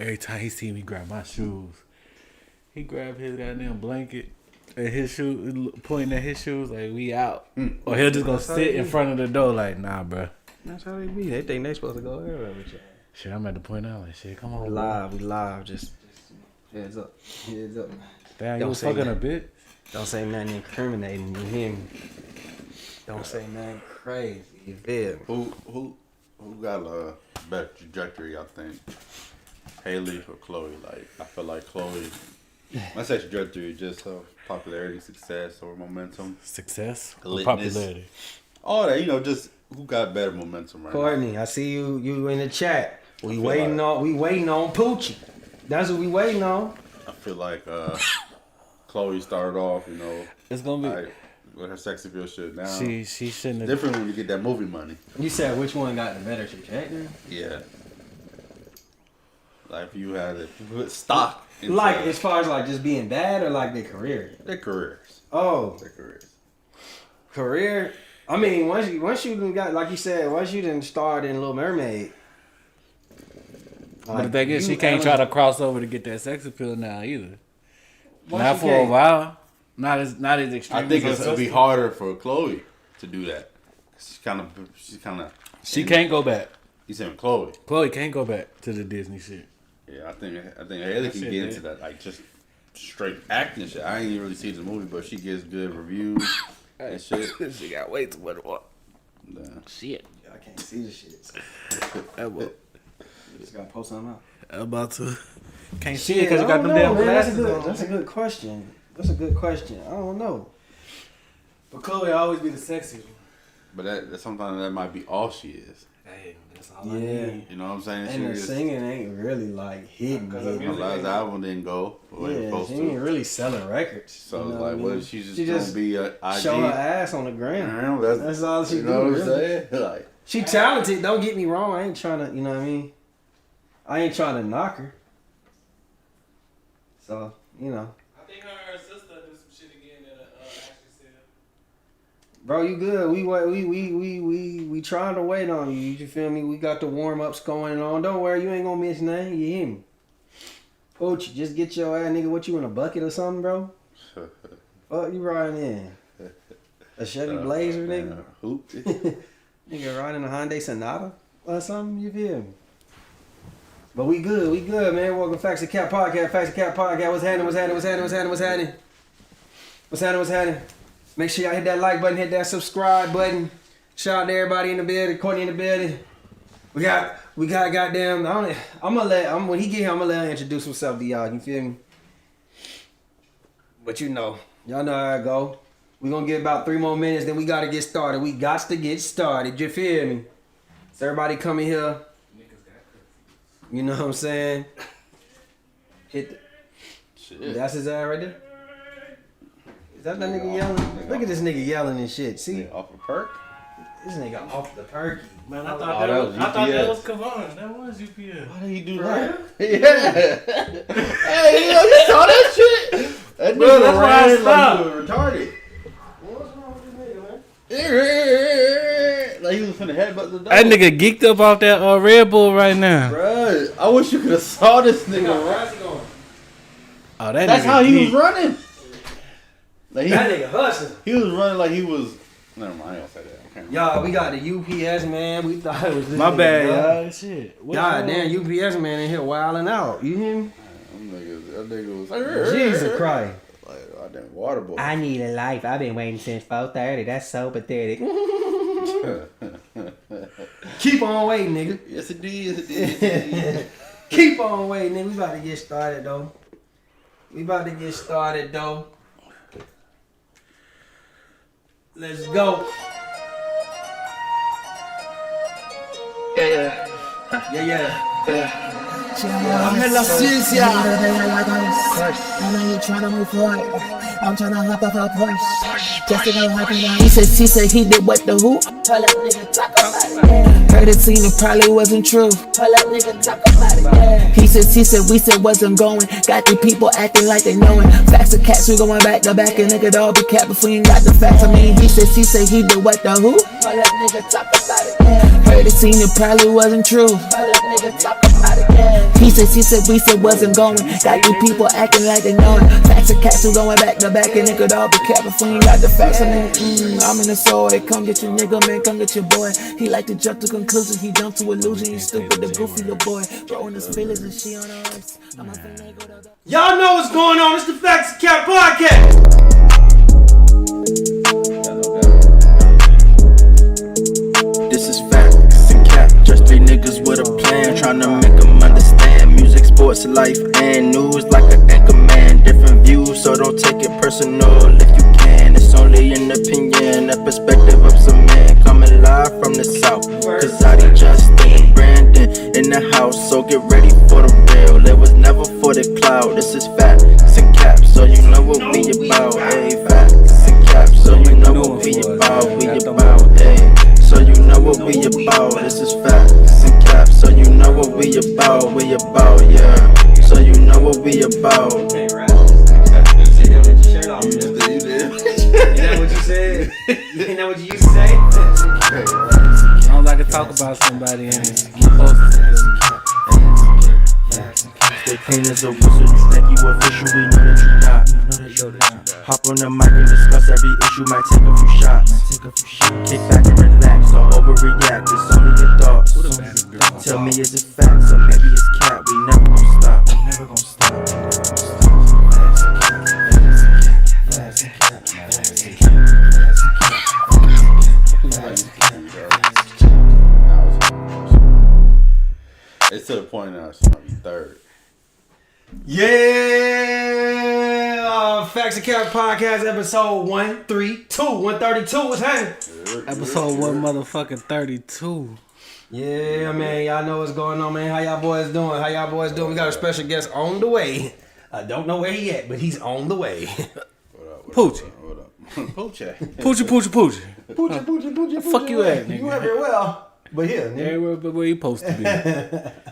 every time he see me grab my shoes, he grab his goddamn blanket and his shoe, pointing at his shoes like we out, or he'll just gonna sit in front of the door like, nah, bro. That's how they be. They think they supposed to go everywhere with you. Shit, I'm at the point out like, shit, come on, we live. Just heads up. Damn, you was fucking a bitch. Don't say nothing incriminating. You hear me? Don't say nothing crazy. You feel me? Who got a better trajectory? I think Haley or Chloe. Like I feel like Chloe. I say trajectory, just popularity, success, or momentum. Success or popularity. All that, just who got better momentum right Courtney, now. I see you in the chat. We waiting on Poochie. That's what we waiting on. I feel like Chloe started off, it's gonna be with her sex appeal shit. Now she shouldn't have. Different when you get that movie money. You said which one got the better trajectory? Yeah. Like if you had to put stock into like as far as like just being bad or like their career? Their careers. Oh. Their careers. Career? I mean, once you done got, like you said, once you done starred in Little Mermaid. But the thing is, she can't try to cross over to get that sex appeal now either. Why not she for can't? a while. Not as extreme. I think it'll be harder for Chloe to do that. She can't go back. You saying Chloe? Chloe can't go back to the Disney shit. Yeah, I think Haley can get into that, like just straight acting shit. I ain't even really seen the movie, but she gets good reviews and shit. She got way too much work. Nah. Shit. I can't see the shit. Just gotta post something out. I'm about to. Can't see it because you got them damn damn glasses on. That's a good question. I don't know. But Chloe always be the sexiest one. But that sometimes that might be all she is. Hey, that's all I need. You know what I'm saying? And her singing ain't really like hitting. Her last album didn't go the way it was supposed she to. ain't really selling records. So you know like, what is she just gonna be a IG? Show her ass on the gram. That's all she do. You know what I'm really. saying? Like, she talented. Don't get me wrong. I ain't trying to. You know what I mean? I ain't trying to knock her. So I think her and her sister do some shit again that actually said. Bro, you good? We trying to wait on you. You feel me? We got the warm ups going on. Don't worry, you ain't gonna miss nothing. You hear me? Pooch, just get your ass, nigga. What you in a bucket or something, bro? Fuck you riding in? A Chevy Blazer, nigga. Hoop. Nigga riding a Hyundai Sonata or something. You feel me? But we good, man. Welcome to Facts of Cap Podcast. Facts of Cap Podcast. What's happening? Make sure y'all hit that like button, hit that subscribe button. Shout out to everybody in the building, Courtney in the building. We got goddamn. When he get here, I'm gonna let him introduce himself to y'all. You feel me? But y'all know how it go. We gonna get about 3 more minutes, then we gotta get started. You feel me? So everybody come in here. You know what I'm saying? Shit. That's his ass right there. Is that nigga yelling? Look at this nigga yelling and shit. See? Off a perk? This nigga off the perky. Man, I thought that was Kavon. That was UPS. Why did he do that? Yeah. Hey, you saw that shit? That nigga that's why I stopped. Like he was retarded. What's wrong with this nigga, man? Like he was finna headbutt the dog. That nigga geeked up off that Red Bull right now. Bruh, I wish you could have saw this nigga. How's he going? Oh, That's how he was running. Like That nigga hustling. He was running like he was. Never mind, I ain't gonna say that. Okay. Y'all, we got the UPS man. We thought it was this My nigga, bad, y'all. y'all. Shit. God damn, UPS man in here wilding out. You hear me? That nigga was. Jesus Christ. Like, I didn't water boy. I need a life. I've been waiting since 4:30. That's so pathetic. Keep on waiting, nigga. Yes, it did. Keep on waiting, nigga. We about to get started, though. Let's go. Yeah. I'm in la ciencia. I know you tryna move forward. I'm tryna hop off a Porsche. Just to go happen now. He said he did what the who? Pull up, nigga, talk about it. Heard it seen it probably wasn't true. Pull up, nigga, talk about it. He said we said wasn't going. Got the people acting like they knowin'. Facts of cats, we going back to back. And nigga, dog be cap before you ain't got the facts. I mean, he said he did what the who? Pull up, nigga, talk about it. Heard it seen it probably wasn't true. Pull up, nigga, talk about it. He said, we said wasn't going. Got these people acting like they know it. Facts and cats who going back to back, and it could all be cap if we ain't got the facts. I'm in the soul. Come get your nigga, man, come get your boy. He like to jump to conclusions, he jump to illusion. You stupid, the goofy little boy. Bro in his feelings and she on her ice. Y'all know what's going on. It's the Facts and Cap Podcast. This is Facts and Cap, just three niggas with a plan, trying to make them understand music, sports, life, and news like an anchor man. Different views, so don't take it personal if you can. It's only an opinion, a perspective of some men coming live from the south. Cause I Justin and Brandon in the house, so get ready for the real. It was never for the cloud. This is Facts and Cap, so you know what we about. Hey, Facts and Cap, so you know what we about. We about, hey. So you know what we about. This is Facts and Cap, so you know what we about. We about, yeah. So you know what we about. You know what you said? You know what you used to say? As long as I can talk about somebody and keep posting. Stay clean as a whistle, you think you official, we know that you not. Hop on the mic and discuss every issue, might take a few shots. Kick back and relax, don't overreact, it's only your thoughts. Tell me is it facts or maybe it's cap, we never gon' stop. It's to the point now it's gonna be third. Yeah, Facts and Cap Podcast episode 132. What's happening? Episode 1 motherfucking 32. Yeah, man, y'all know what's going on, man. How y'all boys doing? We got a special guest on the way. I don't know where he at, but he's on the way. Poochie. Poochie. Poochie. Poochie. Fuck you at, nigga. You everywhere well, but here, nigga. Everywhere but where you supposed to be.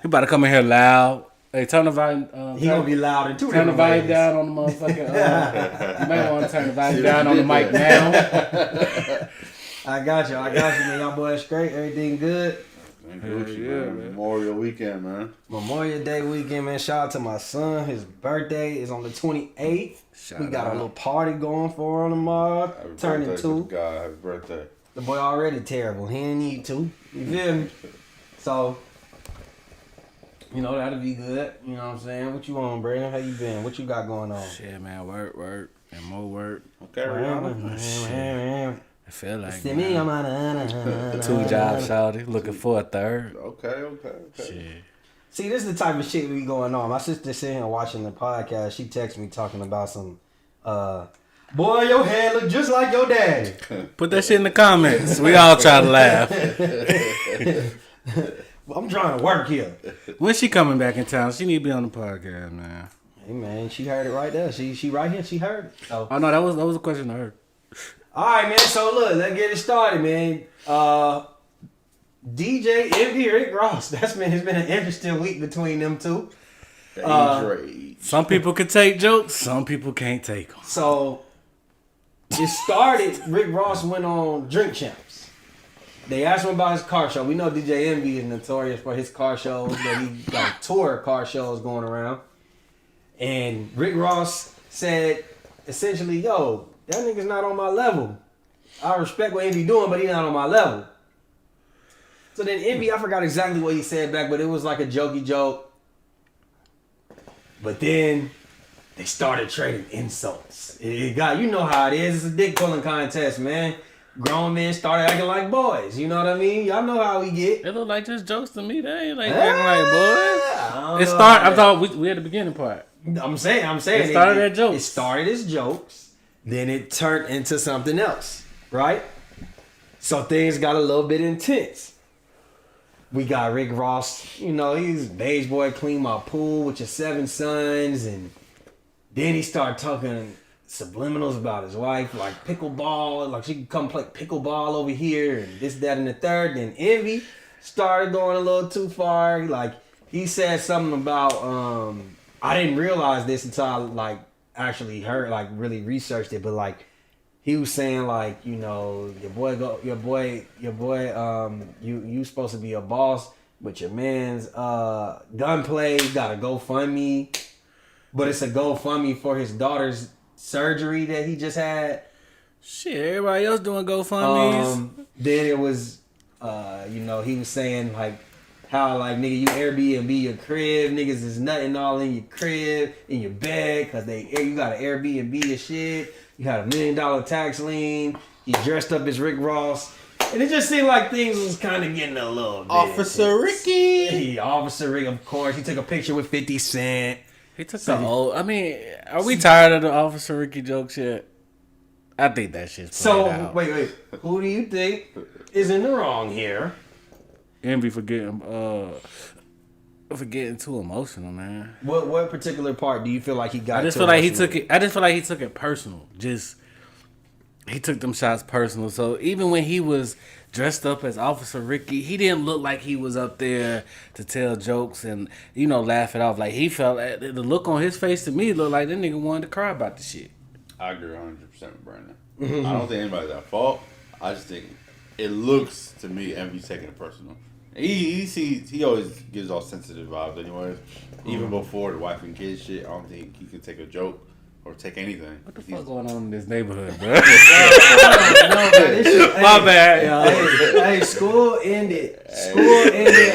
He about to come in here loud. Hey, turn the volume. He gonna be loud in two Turn the different volume ways. down on the motherfucking. You might want to turn the volume down on the mic now. I got you, man. Y'all boys straight? Everything good? Man. Memorial weekend, man. Memorial Day weekend, man. Shout out to my son. His birthday is on the 28th. We got a little party going for him tomorrow. Turning 2. God, happy birthday. The boy already terrible. He ain't need to. You feel me? So, you know, that'll be good. You know what I'm saying? What you on, Brandon? How you been? What you got going on? Shit, man. Work, and more work. Okay, Rihanna. I feel like See me, I'm 2 jobs, shawty. Looking for a third. Okay. Shit. See, this is the type of shit we going on. My sister sitting here watching the podcast. She texted me talking about some, boy, your hair look just like your daddy. Put that shit in the comments. We all try to laugh. I'm trying to work here. When she coming back in town, she need to be on the podcast, man. Hey, man, she heard it right there. She right here. She heard it. So. Oh, no, that was a question I heard. All right, man. So, look, let's get it started, man. DJ Envy, Rick Ross. It's been an interesting week between them two. Some people can take jokes. Some people can't take them. So, it started, Rick Ross went on Drink Champs. They asked him about his car show. We know DJ Envy is notorious for his car shows, that he got tour car shows going around. And Rick Ross said, essentially, yo, that nigga's not on my level. I respect what Envy doing, but he's not on my level. So then Envy, I forgot exactly what he said back, but it was like a jokey joke. But then they started trading insults. It got, you know how it is. It's a dick pulling contest, man. Grown men started acting like boys. You know what I mean? Y'all know how we get. It look like just jokes to me. They ain't like acting like boys. I thought we had the beginning part. I'm saying. It started as jokes. It started as jokes. Then it turned into something else, right? So things got a little bit intense. We got Rick Ross, you know, he's beige boy, clean my pool with your 7 sons, and then he started talking subliminals about his wife, like pickleball, like she could come play pickleball over here, and this, that, and the third. Then Envy started going a little too far. Like he said something about, I didn't realize this until I like actually heard, like really researched it, but like he was saying you supposed to be a boss, but your man's gunplay got a GoFundMe, but it's a GoFundMe for his daughter's surgery that he just had. Shit, everybody else doing GoFundMes. Then it was, he was saying like how like nigga you Airbnb your crib, niggas is nothing all in your crib, in your bed, cause you got an Airbnb your shit. You had $1 million tax lien. He dressed up as Rick Ross. And it just seemed like things was kind of getting a little bit. Officer Ricky. Officer Rick, of course. He took a picture with 50 Cent. He took the old. I mean, are we tired of the Officer Ricky jokes yet? I think that shit's played out. Wait. Who do you think is in the wrong here? Envy for getting too emotional, man. What particular part do you feel like he got? I just feel like he took it personal. He took them shots personal. So even when he was dressed up as Officer Ricky, he didn't look like he was up there to tell jokes and, laugh it off. Like, he felt, the look on his face to me looked like that nigga wanted to cry about the shit. I agree 100% with Brandon. I don't think anybody's at fault. I just think it looks to me Envy's taking it personal. He always gives all sensitive vibes anyways. Even before the wife and kids shit, I don't think he could take a joke. Or take anything. What the fuck going on in this neighborhood, bro? My bad, y'all. Hey, school ended. On Wednesday.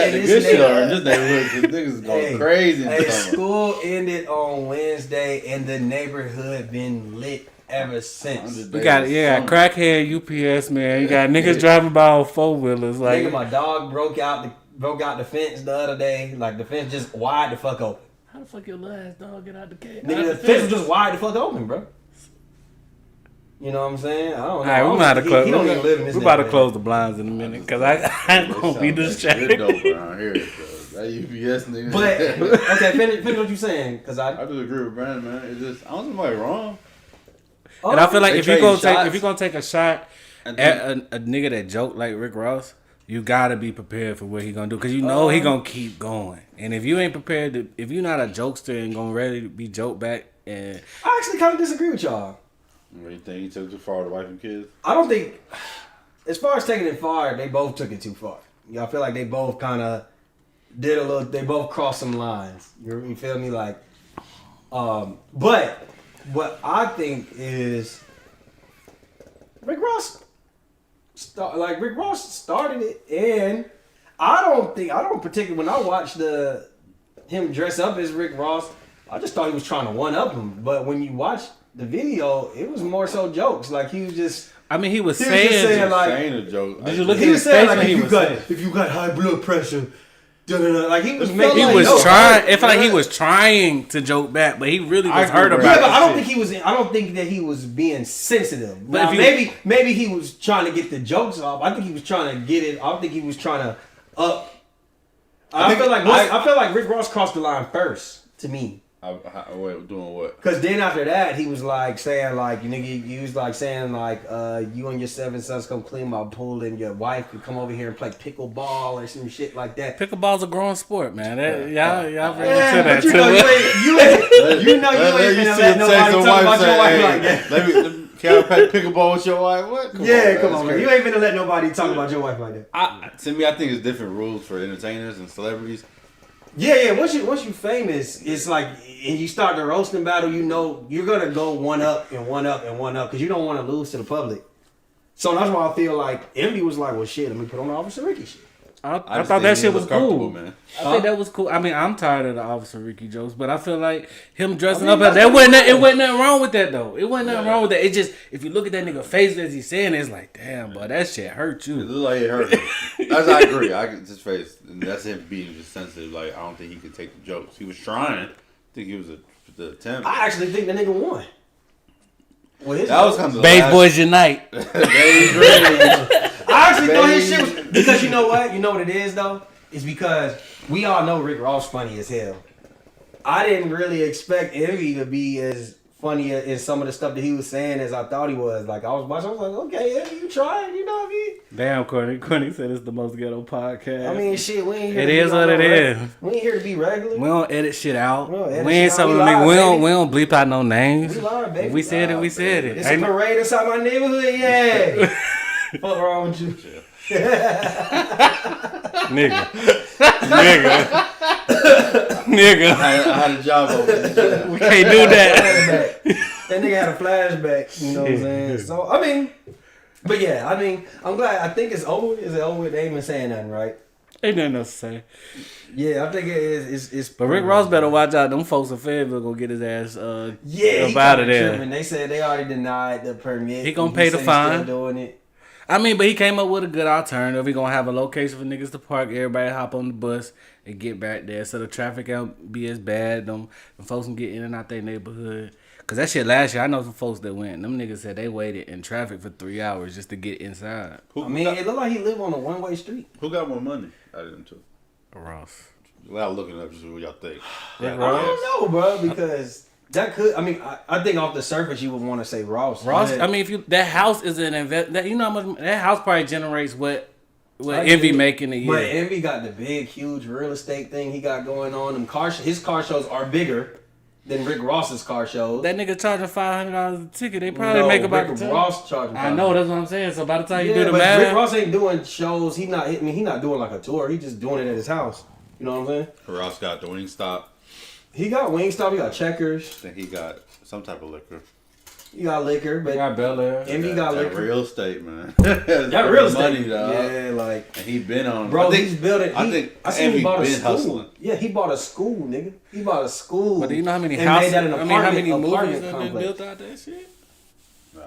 And this neighborhood, niggas going crazy. School ended on Wednesday, and the neighborhood been lit ever since. We got crackhead UPS man. You got niggas driving by on 4-wheelers. Like, nigga, my dog broke out the fence the other day. Like the fence just wide the fuck open. How the fuck your little ass dog get out the cage? Nigga, the fence was just wide the fuck open, bro. You know what I'm saying? I don't know. All right, we about to close. He don't even live in this. We about to close the blinds in a minute because I ain't gonna be distracted. Good dope around here, that UPS nigga. But okay, finish what you saying, cause I just agree with Brandon, man. It's just I don't think nobody wrong. And I feel like if you're gonna take a shot at a nigga that joke like Rick Ross, you gotta be prepared for what he gonna do, cause he gonna keep going. And if you ain't prepared if you're not a jokester and gonna ready to be joked back, and I actually kind of disagree with y'all. What, you think he took too far to wife and kids? I don't think, as far as taking it far, they both took it too far. I feel like they both kind of did a little. They both crossed some lines. You feel me? Like, but what I think is Rick Ross. Rick Ross started it, and I don't particularly when I watched him dress up as Rick Ross, I just thought he was trying to one up him. But when you watch the video, it was more so jokes. Like he was just. I mean, he was saying a joke. Did you look at his face when he was saying? If you got high blood pressure. Like he was making. He was trying. It felt like he was trying to joke back, but he really was hurt about it. Yeah, but I don't think he was. I don't think that he was being sensitive. But now, maybe he was trying to get the jokes off. I think he was trying to get it. I don't think he was trying to up. I feel like Rick Ross crossed the line first to me. Doing what? Because then after that, he was like saying like, nigga, he was like saying like, you and your 7 sons come clean my pool, and your wife could come over here and play pickleball or some shit like that. Pickleball's a growing sport, man. Y'all bring it to that. You ain't gonna let nobody talk about your wife like that. Can I play pickleball with your wife? What? Come on, man. You ain't gonna let nobody talk about your wife like that. To me, I think it's different rules for entertainers and celebrities. Yeah. Once you famous, it's like, and you start the roasting battle, you're gonna go one up and one up and one up because you don't want to lose to the public. So that's why I feel like Envy was like, well, shit, let me put on the Officer Ricky shit. I thought that shit was cool, man. I think that was cool. I mean, I'm tired of the Officer Ricky jokes, but I feel like him dressing up, it wasn't nothing wrong with that though. It wasn't nothing wrong with that. It just, if you look at that nigga face as he's saying it, it's like, damn, boy, that shit hurt you. It looked like it hurt him. I agree. I get his face, and that's him being just sensitive. Like, I don't think he could take the jokes. He was trying. I think it was the attempt. I actually think the nigga won. Well, that was kind of Base Boys Unite. I actually thought his shit was, because you know what? You know what it is though? It's because we all know Rick Ross funny as hell. I didn't really expect Envy to be as funny in some of the stuff that he was saying as I thought he was. Like I was watching, I was like, okay, Envy, you trying? You know what I mean? Damn, Courtney said it's the most ghetto podcast. I mean, shit, we ain't here. It is what it is. We ain't here to be regular. We don't edit shit out. We ain't something like we don't bleep out no names. We live, baby. We said it. It's a parade inside my neighborhood. Yeah. What's wrong with you? Nigga. I had a job over there. We can't do that. That nigga had a flashback. You know what I'm saying? So I mean, but yeah, I mean, I'm glad. I think it's over. Is it over? They ain't even saying nothing, right? Ain't nothing else to say. Yeah, I think it is. It's But Rick Ross better watch out. Them folks in Fayetteville gonna get his ass he up out of there. tripping. They said they already denied the permit. He gonna pay the said he's fine. still doing it. I mean, but he came up with a good alternative. He gonna have a location for niggas to park. Everybody hop on the bus and get back there, so the traffic won't be as bad. Them folks can get in and out their neighborhood. Cause that shit last year, I know some folks that went. Them niggas said they waited in traffic for 3 hours just to get inside. I mean, it looked like he lived on a one-way street. Who got more money out of them two? Ross. Without looking up, just what y'all think. Rick I Ross. don't know, bro, because that could. I mean, I think off the surface you would want to say Ross. Ross. but I mean, if you that house is an invest. That, you know how much that house probably generates what I Envy get it. making a year. But Envy got the big, huge real estate thing he got going on. His car shows are bigger than Rick Ross's car shows. That nigga charging $500 a ticket. They probably No, make about Rick the Ross charging. I know, that's what I'm saying. So by the time you Yeah, do the but math, Rick Ross ain't doing shows. He not doing like a tour. He just doing it at his house. You know what I'm saying? Ross got the Wingstop. He got Wingstop. He got Checkers. I think he got some type of liquor. He got liquor, but got Bel Air. Envy got that liquor. real estate, man. Got real estate. money, dog. Yeah, like. And he been on. Bro, I think, he's building. I seen Envy he bought a been school. hustling. Yeah, he bought a school, nigga. He bought a school. But do you know how many and houses? made that an I mean, how many apartment movies that been complex. built out that shit?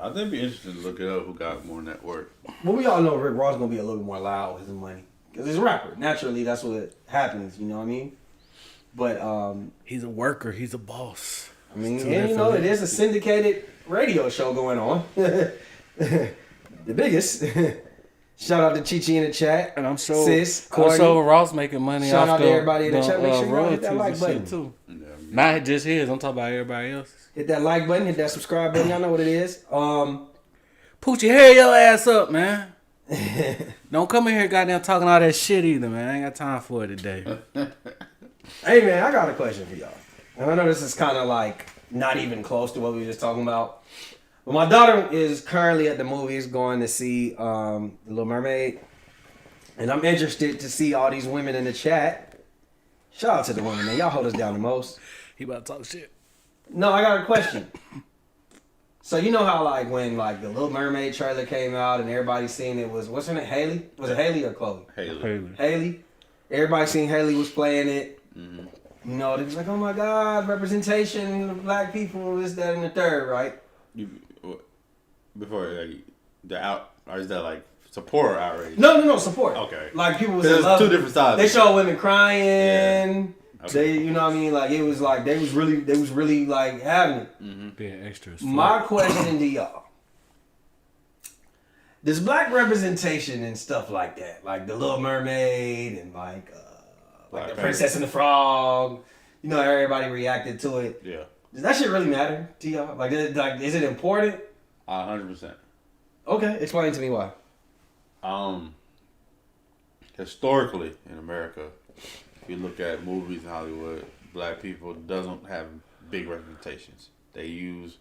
I think it'd be interesting to look it up who got more network. Well, we all know Rick Ross gonna be a little bit more loud with his money because he's a rapper. Naturally, that's what happens. You know what I mean? But He's a worker. He's a boss. I mean, It's two and you know, different it is a syndicated radio show going on. The biggest. Shout out to Chi-Chi in the chat. And I'm sure, Sis, I'm Courtney. sure Ross making money Shout off out to everybody in the chat. Make sure y'all hit royalties that like and button. shit too. Yeah, Not just his. I'm talking about everybody else. Hit that like button. Hit that subscribe button. Y'all know what it is. Poochie, hurry your ass up, man. Don't come in here goddamn talking all that shit either, man. I ain't got time for it today. Hey man, I got a question for y'all. And I know this is kind of like not even close to what we were just talking about. But my daughter is currently at the movies going to see The Little Mermaid. And I'm interested to see all these women in the chat. Shout out to the women, man. Y'all hold us down the most. He about to talk shit. No, I got a question. So you know how like when like the Little Mermaid trailer came out and everybody seen it was, what's her name, Haley? Was it Haley or Chloe? Haley. Haley. Everybody seen Haley was playing it. Mm-hmm. You know, they was like, oh my God, representation of black people, this, that, and the third, right? Before like, the out, or is that like support or outrage? No, support. Okay. Like people was There's in love. two different sides. They showed women crying. Yeah. Okay. They, you know what I mean? Like it was like they was really like having it. Being extra. My question to y'all. Does black representation and stuff like that, like the Little Mermaid and like the Princess and the Frog, you know, everybody reacted to it. Yeah. Does that shit really matter to y'all? Like is it important? 100%. Okay, explain to me why. Historically in America, if you look at movies in Hollywood, black people doesn't have big representations. They use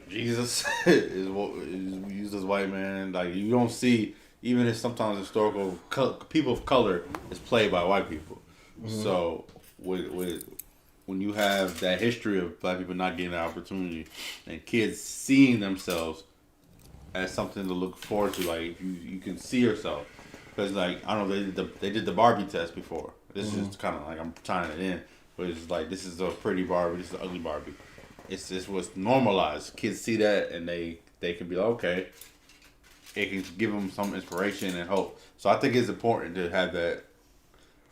Jesus is used as white man. Like you don't see, even if sometimes historical people of color is played by white people. Mm-hmm. So when you have that history of black people not getting an opportunity and kids seeing themselves as something to look forward to, like you can see yourself, because like I don't know, they did the Barbie test before. This is kind of like I'm tying it in, but it's like this is a pretty Barbie, this is an ugly Barbie. It's just what's normalized. Kids see that and they can be like, okay, it can give them some inspiration and hope. So I think it's important to have that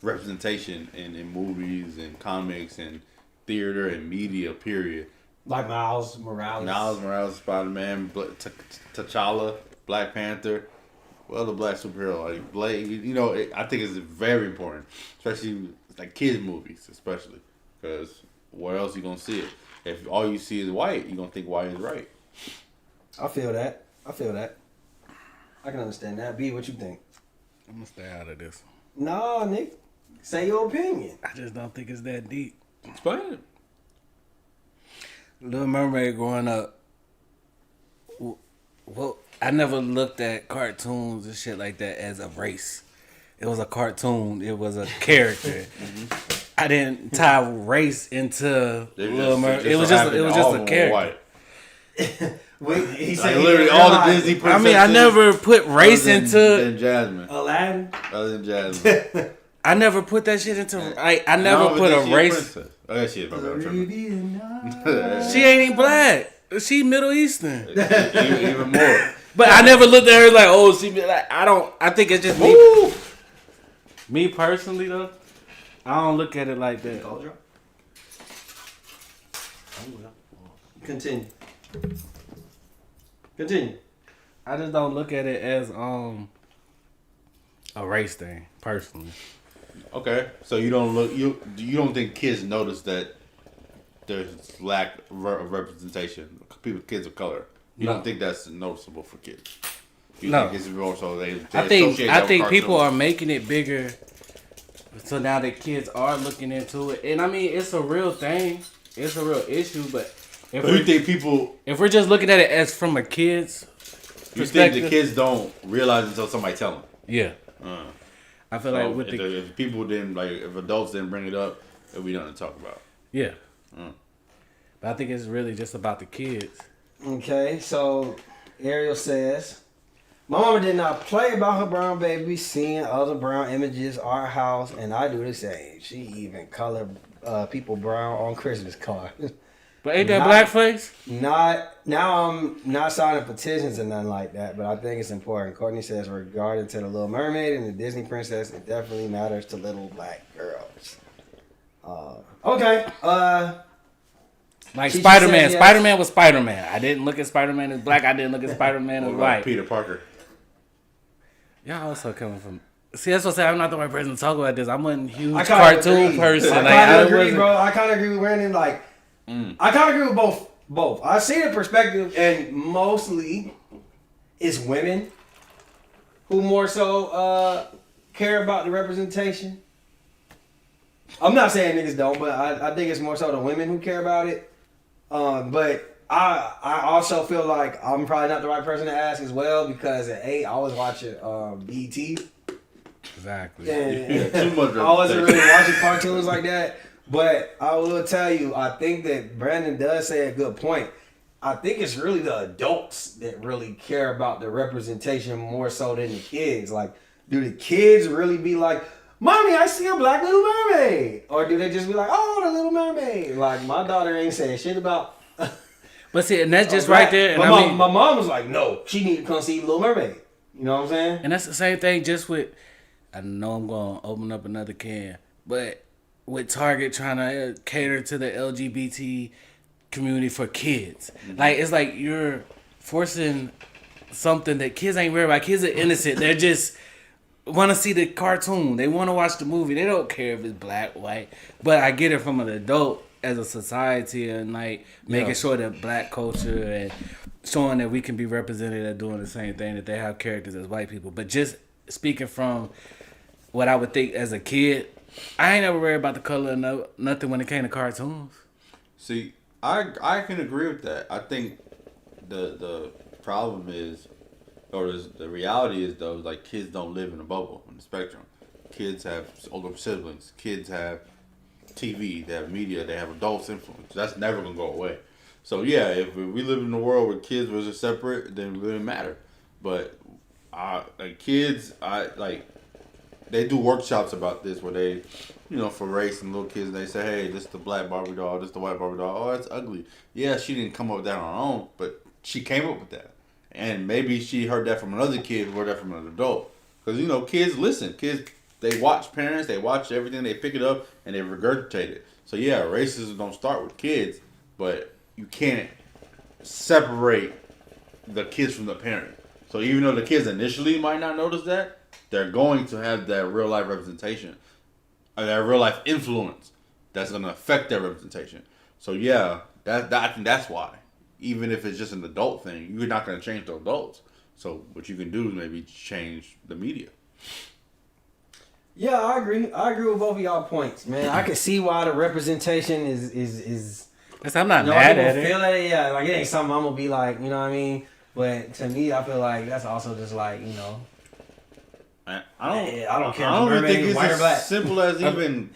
representation in movies and comics and theater and media, period. Like Miles Morales, Spider-Man, T'Challa, Black Panther, well, the black superhero, like Blade. You know, I think it's very important, especially like kids movies, especially because where else you gonna see it? If all you see is white, you gonna think white is right. I feel that. I can understand that. B, what you think? I'm gonna stay out of this. Nah, Nick. Say your opinion. I just don't think it's that deep. Explain it. Little Mermaid growing up Well, I never looked at cartoons and shit like that as a race. It was a cartoon. It was a character. I didn't tie race into Little Mermaid. It was just a character. White. Wait, he Like literally all the Disney princesses. I mean, I never put race into than Jasmine. Aladdin. Other than Jasmine. I never put that shit into. I never put a race. Oh, yeah, she is. I'm tripping. She ain't even black. She Middle Eastern. Even more. But I never looked at her like, oh, she be like. I don't. I think it's just me. Woo! Me personally though, I don't look at it like that. Continue. Continue. I just don't look at it as a race thing personally. Okay, so you don't think kids notice that there's lack of representation, kids of color. You No. don't think that's noticeable for kids. You No. think it's more so they I associate that think with people are cartoons. making it bigger, so now that kids are looking into it, and I mean it's a real thing, it's a real issue. But if But you think people? if we're just looking at it as from a kid's You perspective, think the kids don't realize until somebody tell them? yeah, I feel like with if people didn't if adults didn't bring it up, it'd be nothing to talk about. yeah, but I think it's really just about the kids. Okay, so Ariel says, my mama did not play about her brown baby, seeing other brown images, our house, and I do the same. She even colored people brown on Christmas cards. But ain't that Not- blackface? Now I'm not signing petitions or nothing like that, but I think it's important. Courtney says, regarding to the Little Mermaid and the Disney princess, it definitely matters to little black girls. Okay. Like She Spider-Man. said yes. Spider-Man was Spider-Man. I didn't look at Spider-Man as black. I didn't look at Spider-Man as What about white. Peter Parker? Y'all also coming from. See, that's what I say. I'm not the right person to talk about this. I'm a huge I kinda cartoon agree. person. I Like, kind of agree, wasn't- bro. I kind of agree with Brandon. Like, I kind of agree with both. I see the perspective, and mostly it's women who more so care about the representation. I'm not saying niggas don't, but I think it's more so the women who care about it. But I also feel like I'm probably not the right person to ask as well, because at 8 I was watching BT. Exactly. And Too much I wasn't really representation. watching cartoons like that. But I will tell you, I think that Brandon does say a good point. I think it's really the adults that really care about the representation more so than the kids. Like, do the kids really be like, Mommy, I see a black Little Mermaid? Or do they just be like, oh, the Little Mermaid? Like, my daughter ain't saying shit about... But see, and that's just black. right there. And My mom was like, no, she need to come see Little Mermaid. You know what I'm saying? And that's the same thing just with, I know I'm going to open up another can, but with Target trying to cater to the LGBT community for kids. Like, it's like you're forcing something that kids ain't worried about. Kids are innocent. They're just want to see the cartoon. They want to watch the movie. They don't care if it's black, white. But I get it from an adult as a society and like making sure that black culture and showing that we can be represented at doing the same thing, that they have characters as white people. But just speaking from what I would think as a kid, I ain't never worried about the color of nothing when it came to cartoons. See, I can agree with that. I think the problem is, or the reality is though, like kids don't live in a bubble on the spectrum. Kids have older siblings. Kids have TV. They have media. They have adults' influence. That's never gonna go away. So yeah, if we live in a world where kids was separate, then it wouldn't matter. But kids, they do workshops about this where they, for race and little kids, they say, hey, this is the black Barbie doll, this is the white Barbie doll. Oh, that's ugly. Yeah, she didn't come up with that on her own, but she came up with that. And maybe she heard that from another kid who heard that from an adult. Because, kids listen. Kids, they watch parents, they watch everything, they pick it up, and they regurgitate it. So, yeah, racism don't start with kids, but you can't separate the kids from the parent. So even though the kids initially might not notice that, they're going to have that real life representation, or that real life influence that's going to affect their representation. So yeah, that I think that's why. Even if it's just an adult thing, you're not going to change the adults. So what you can do is maybe change the media. Yeah, I agree. I agree with both of y'all points, man. I can see why the representation is I'm not mad at it. Feel it, yeah. Like it ain't something I'm gonna be like, you know what I mean? But to me, I feel like that's also just like, you know. I don't care. I don't even think it's white or black. as simple as even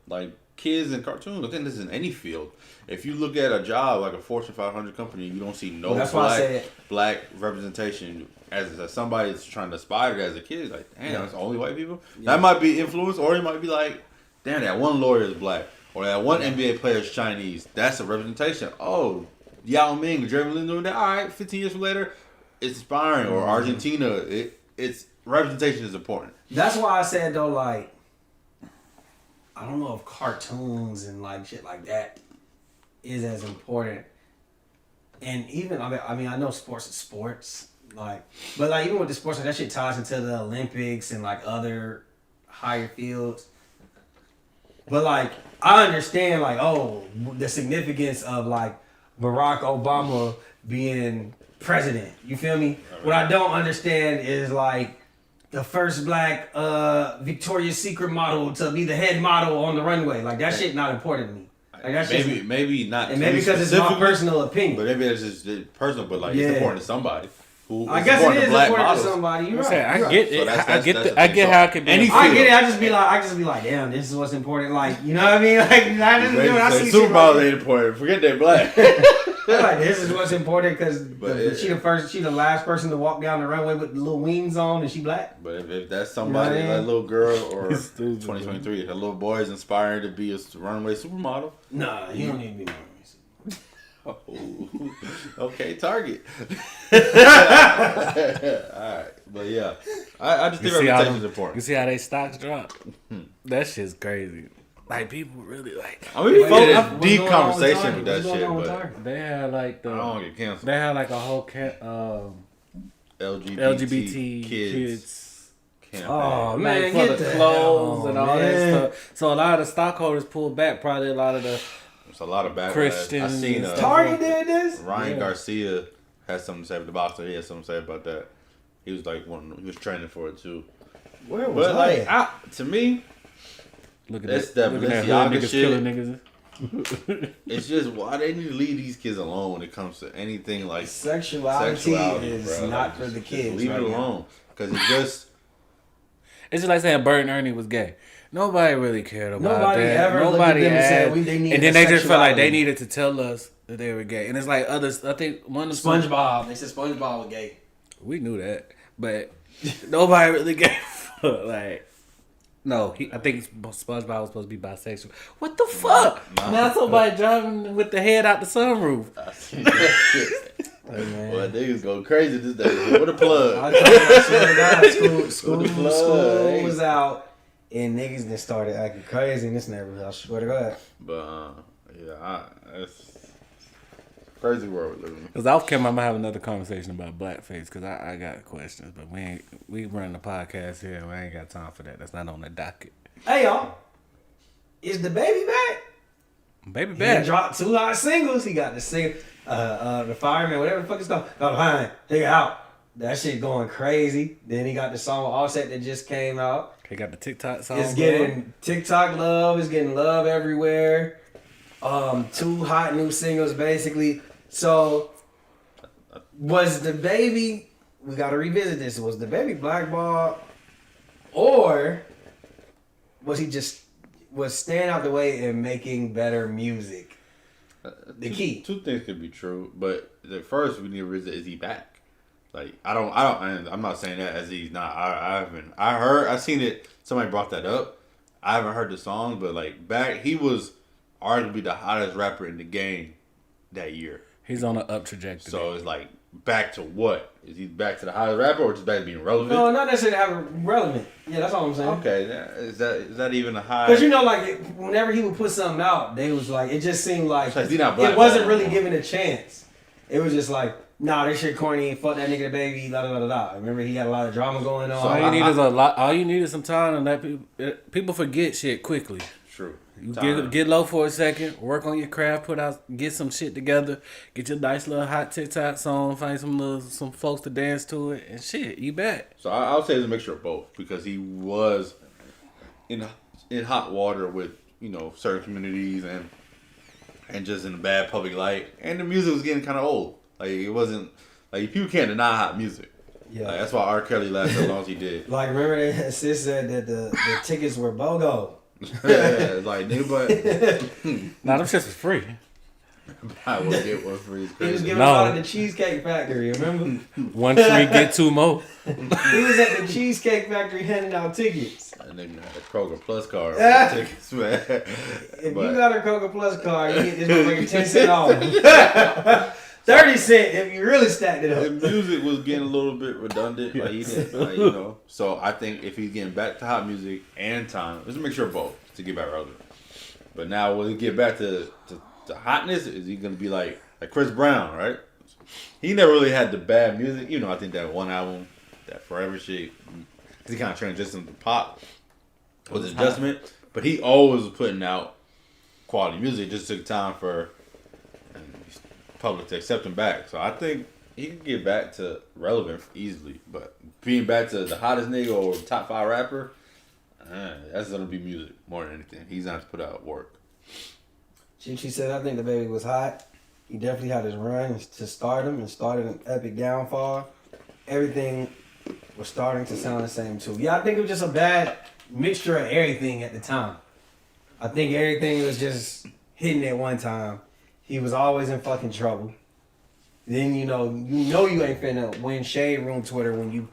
like kids in cartoons. I think this is in any field. If you look at a job like a Fortune 500 company, you don't see no black representation. As somebody that's trying to aspire as a kid, like, damn, that's only white people. Yeah. That might be influence, or it might be like, damn, that one lawyer is black, or that one NBA player is Chinese. That's a representation. Oh, Yao Ming, Draymond doing that. All right, 15 years later, it's inspiring. Or Argentina, it's representation is important. That's why I said though, like, I don't know if cartoons and like shit like that is as important. And even I mean I know sports is sports, like, but like even with the sports, like, that shit ties into the Olympics and like other higher fields. But like I understand like the significance of like Barack Obama being president. You feel me? What I don't understand is like the first black Victoria's Secret model to be the head model on the runway. Like that shit not important to me. Like that's maybe not. And maybe because it's my personal opinion. But maybe it's just personal. But like it's important to somebody. I guess it is important to somebody. You're right. I get it. I get how it can be. I get it. I just be like, damn, this is what's important. Like, you know what I mean? Like, I just do it. I see Super Bowl ain't important. Forget that black. Like, this is what's important because she the last person to walk down the runway with the little wings on, and she black. But if that's somebody, you know that little girl, or 2023, that little boy is inspired to be a runway supermodel. Nah, he don't need to be runway. Oh, okay, Target. Alright, but yeah, I just think reputation is important. You see how they stocks drop? That shit's crazy. Like people really like. I mean, we had a deep conversation with that shit, but they had like I don't get canceled. They had like a whole LGBT kids. Oh man, for the clothes and all that stuff. So a lot of the stockholders pulled back. Probably a lot of the. It's a lot of backlash. Christians. I seen Target did this. Ryan Garcia has something to say about the boxer. He has something to say about that. He was like he was training for it too. Where was I? To me, look at that's that Balenciaga shit. Killing niggas. It's just why they need to leave these kids alone when it comes to anything like sexuality is bro. Not for the kids. Leave it alone because it's just. It's just like saying Bert and Ernie was gay. Nobody really cared about Nobody that. Ever Nobody asked. And then they just felt like they needed to tell us that they were gay. And it's like others. I think one of SpongeBob. They said SpongeBob was gay. We knew that, but nobody really gave a fuck. Like, no, I think SpongeBob was supposed to be bisexual. What the fuck? Now somebody driving with the head out the sunroof. I seen that shit. Well, niggas go crazy this day. What a plug. I told you, school was out. And niggas then started acting crazy in this neighborhood. I swear to God. But it's crazy world we live in. Because off camera, I'm gonna have another conversation about blackface. Because I got questions, but we run the podcast here. And we ain't got time for that. That's not on the docket. Hey y'all, is DaBaby back? Baby back. He dropped 2 hot singles. He got the single, the Fireman, whatever the fuck it's called. Fine, take it out. That shit going crazy. Then he got the song with Offset that just came out. He got the TikTok song. It's getting TikTok love. It's getting love everywhere. 2 hot new singles basically. So was DaBaby? We got to revisit this. Was DaBaby blackballed, or was he just staying out the way and making better music? The key. Two things could be true, but the first we need to revisit: is he back? Like I'm not saying that as he's not. I seen it. Somebody brought that up. I haven't heard the song, but like back, he was arguably the hottest rapper in the game that year. He's on an up trajectory. So it's like back to what? Is he back to the hottest rapper, or just back to being relevant? No, not necessarily relevant. Yeah, that's all I'm saying. Okay, is that even a high? Because you know, like whenever he would put something out, they was like it just seemed like it wasn't really given a chance. It was just like. Nah, this shit corny. Fuck that nigga DaBaby. La da da da. Remember, he had a lot of drama going on. So all you need is some time and let people forget shit quickly. True. You get low for a second. Work on your craft. Get some shit together. Get your nice little hot TikTok song. Find some folks to dance to it and shit. You back. So I'll say it's a mixture of both because he was in hot water with certain communities and just in a bad public light, and the music was getting kind of old. Like it wasn't Like people can't deny hot music. Yeah. Like, that's why R. Kelly lasted as long as he did. Like, remember that sis said that the tickets were BOGO. Yeah, it's like nigga, but Nah, them shits was free. I will get one free. He was giving No. out at the Cheesecake Factory, remember? 1 free, get 2 more. He was at the Cheesecake Factory handing out tickets. That nigga had a Kroger Plus card for tickets, man. If you got a Kroger Plus card, you get this motherfucker 10 cents off. 30 cents if you really stacked it The up. music was getting a little bit redundant, like he didn't, like, you know. So I think if he's getting back to hot music and time, let's make sure both to get back relevant. But now when he get back to hotness, is he gonna be like Chris Brown, right? He never really had the bad music, you know. I think that one album, that Forever shit, he kind of transitioned to pop was an adjustment, but he always was putting out quality music. It just took time for public to accept him back. So I think he can get back to relevant easily. But being back to the hottest nigga or top 5 rapper, that's gonna be music more than anything. He's not to put out work. She said, I think DaBaby was hot. He definitely had his run to stardom and started an epic downfall. Everything was starting to sound the same too. Yeah, I think it was just a bad mixture of everything at the time. I think everything was just hitting at one time. He was always in fucking trouble. Then you ain't finna win Shade Room Twitter when you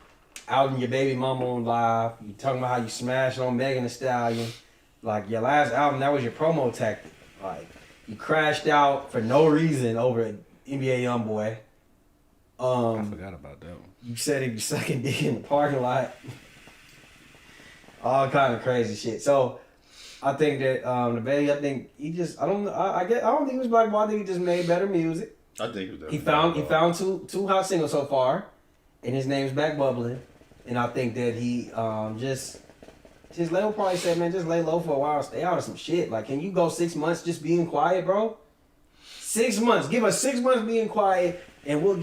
out in your baby mama on live. You talking about how you smashed on Megan Thee Stallion. Like your last album, that was your promo tactic. Like you crashed out for no reason over an NBA YoungBoy. I forgot about that one. You said he was sucking dick in the parking lot. All kind of crazy shit. So I think that DaBaby, I think he just I don't think he was blackballed. I think he just made better music. I think He found two hot singles so far, and his name's Back Bubbling. And I think that he just his label probably said, man, just lay low for a while, stay out of some shit. Like, can you go 6 months just being quiet, bro? 6 months. Give us 6 months being quiet, and we'll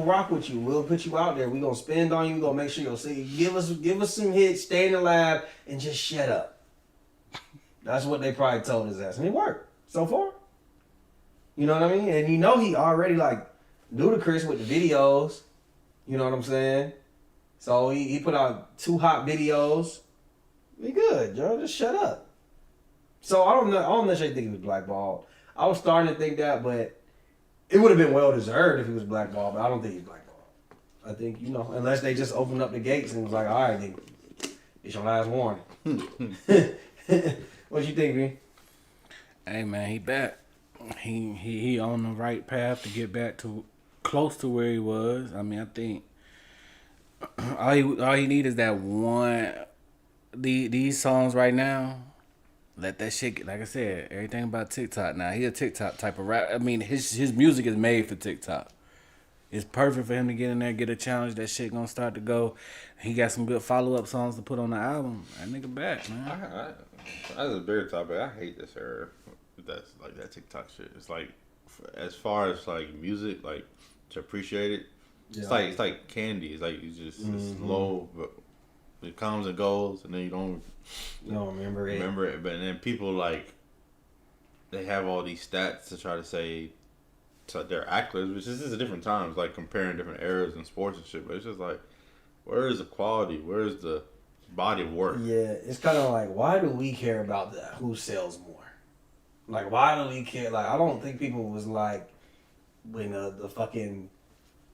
rock with you. We'll put you out there. We're gonna spend on you. We're gonna make sure you'll see. Give us some hits, stay in the lab, and just shut up. That's what they probably told his ass. And it worked so far. You know what I mean? And you know he already like ludicrous with the videos. You know what I'm saying? So he put out 2 hot videos. We good, Joe. Just shut up. So I don't necessarily think he was blackballed. I was starting to think that, but it would have been well deserved if he was blackballed, but I don't think he's blackballed. I think, unless they just opened up the gates and was like, all right, nigga, it's your last warning. What you think, B? Hey man, he back. He on the right path to get back to close to where he was. I mean, I think all he need is that one. These songs right now, let that shit get, like I said, everything about TikTok now. He a TikTok type of rap. I mean, his music is made for TikTok. It's perfect for him to get in there, get a challenge. That shit gonna start to go. He got some good follow-up songs to put on the album. That nigga back, man. That's a bigger topic. I hate this era. That's like that TikTok shit. It's like, as far as like music, like to appreciate it, Yeah. it's like candy. It's like it's low, but it comes and goes, and then you don't remember it. But then people like they have all these stats to try to say to their accolades, which is just a different times, like comparing different eras in sports and shit. But it's just like, where is the quality? Where is the body of work? Yeah, it's kind of like, why do we care about that? Who sells more? Like, why do we care? Like, I don't think people was like, when the fucking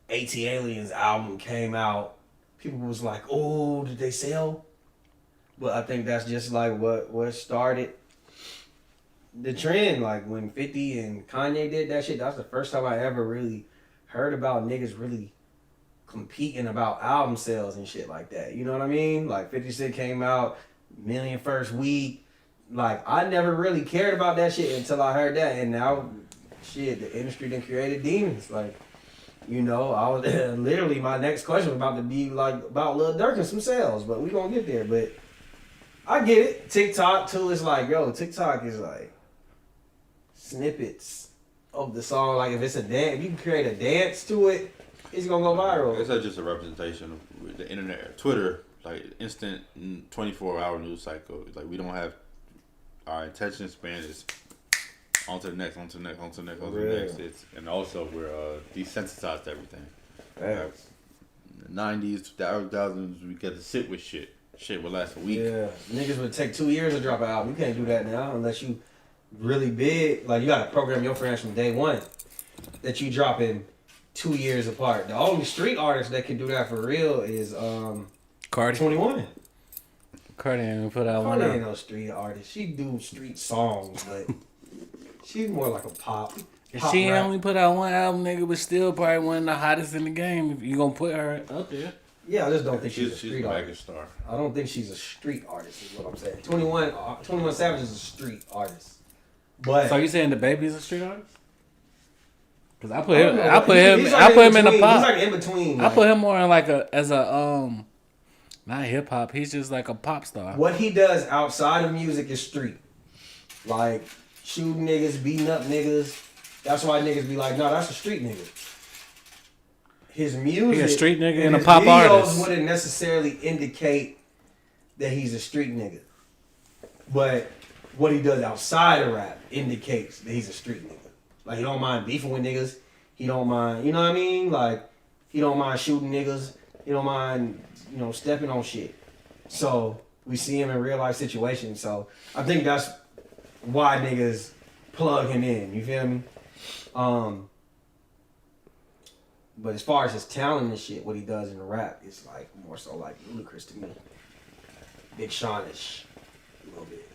AT Aliens album came out, people was like, oh, did they sell? But I think that's just like what started the trend. Like, when 50 and Kanye did that shit, that's the first time I ever really heard about niggas really competing about album sales and shit like that. You know what I mean? Like 50 Cent came out, million first week. Like, I never really cared about that shit until I heard that. And now, shit, the industry done created demons. Like, I was literally, my next question was about to be like about Lil Durk and some sales, but we gonna get there. But I get it. TikTok too is like, TikTok is like snippets of the song. Like, if it's a dance, if you can create a dance to it, it's gonna go viral. It's just a representation of the internet, Twitter, like instant 24-hour news cycle. Like, we don't have, our attention span is On to the next, on to the next, on to the next, on to Real. the next. And also we're desensitized to everything. Facts. In the 90s, the early 2000s, we get to sit with shit. Shit would last a week. Yeah, niggas would take 2 years to drop an album. You can't do that now unless you really big. Like, you gotta program your friends from day one that you dropping 2 years apart. The only street artist that can do that for real is Cardi. 21. Cardi ain't even put out one. Cardi ain't no street artist. She do street songs, but she's more like a pop. If pop she rap. only put out one album, nigga, but still probably one of the hottest in the game. If you gonna put her up there. Yeah, I just don't think she's a She's street a mega artist. star. I don't think she's a street artist. Is what I'm saying. 21 Savage is a street artist, but So you saying DaBaby's a street artist? Cause I put I don't him. know. I put him. He's I like put him in the between. pop. He's like in between. I like- put him more in like not hip hop. He's just like a pop star. What he does outside of music is street. Like shooting niggas, beating up niggas. That's why niggas be like, no, that's a street nigga. His music. He a street nigga and and a his pop videos artist. wouldn't necessarily indicate that he's a street nigga. But what he does outside of rap indicates that he's a street nigga. Like, he don't mind beefing with niggas. He don't mind, you know what I mean? Like, he don't mind shooting niggas. He don't mind, stepping on shit. So, we see him in real life situations. So, I think that's why niggas plug him in. You feel me? But as far as his talent and shit, what he does in the rap, it's like more so like ludicrous to me. Big Sean-ish. A little bit.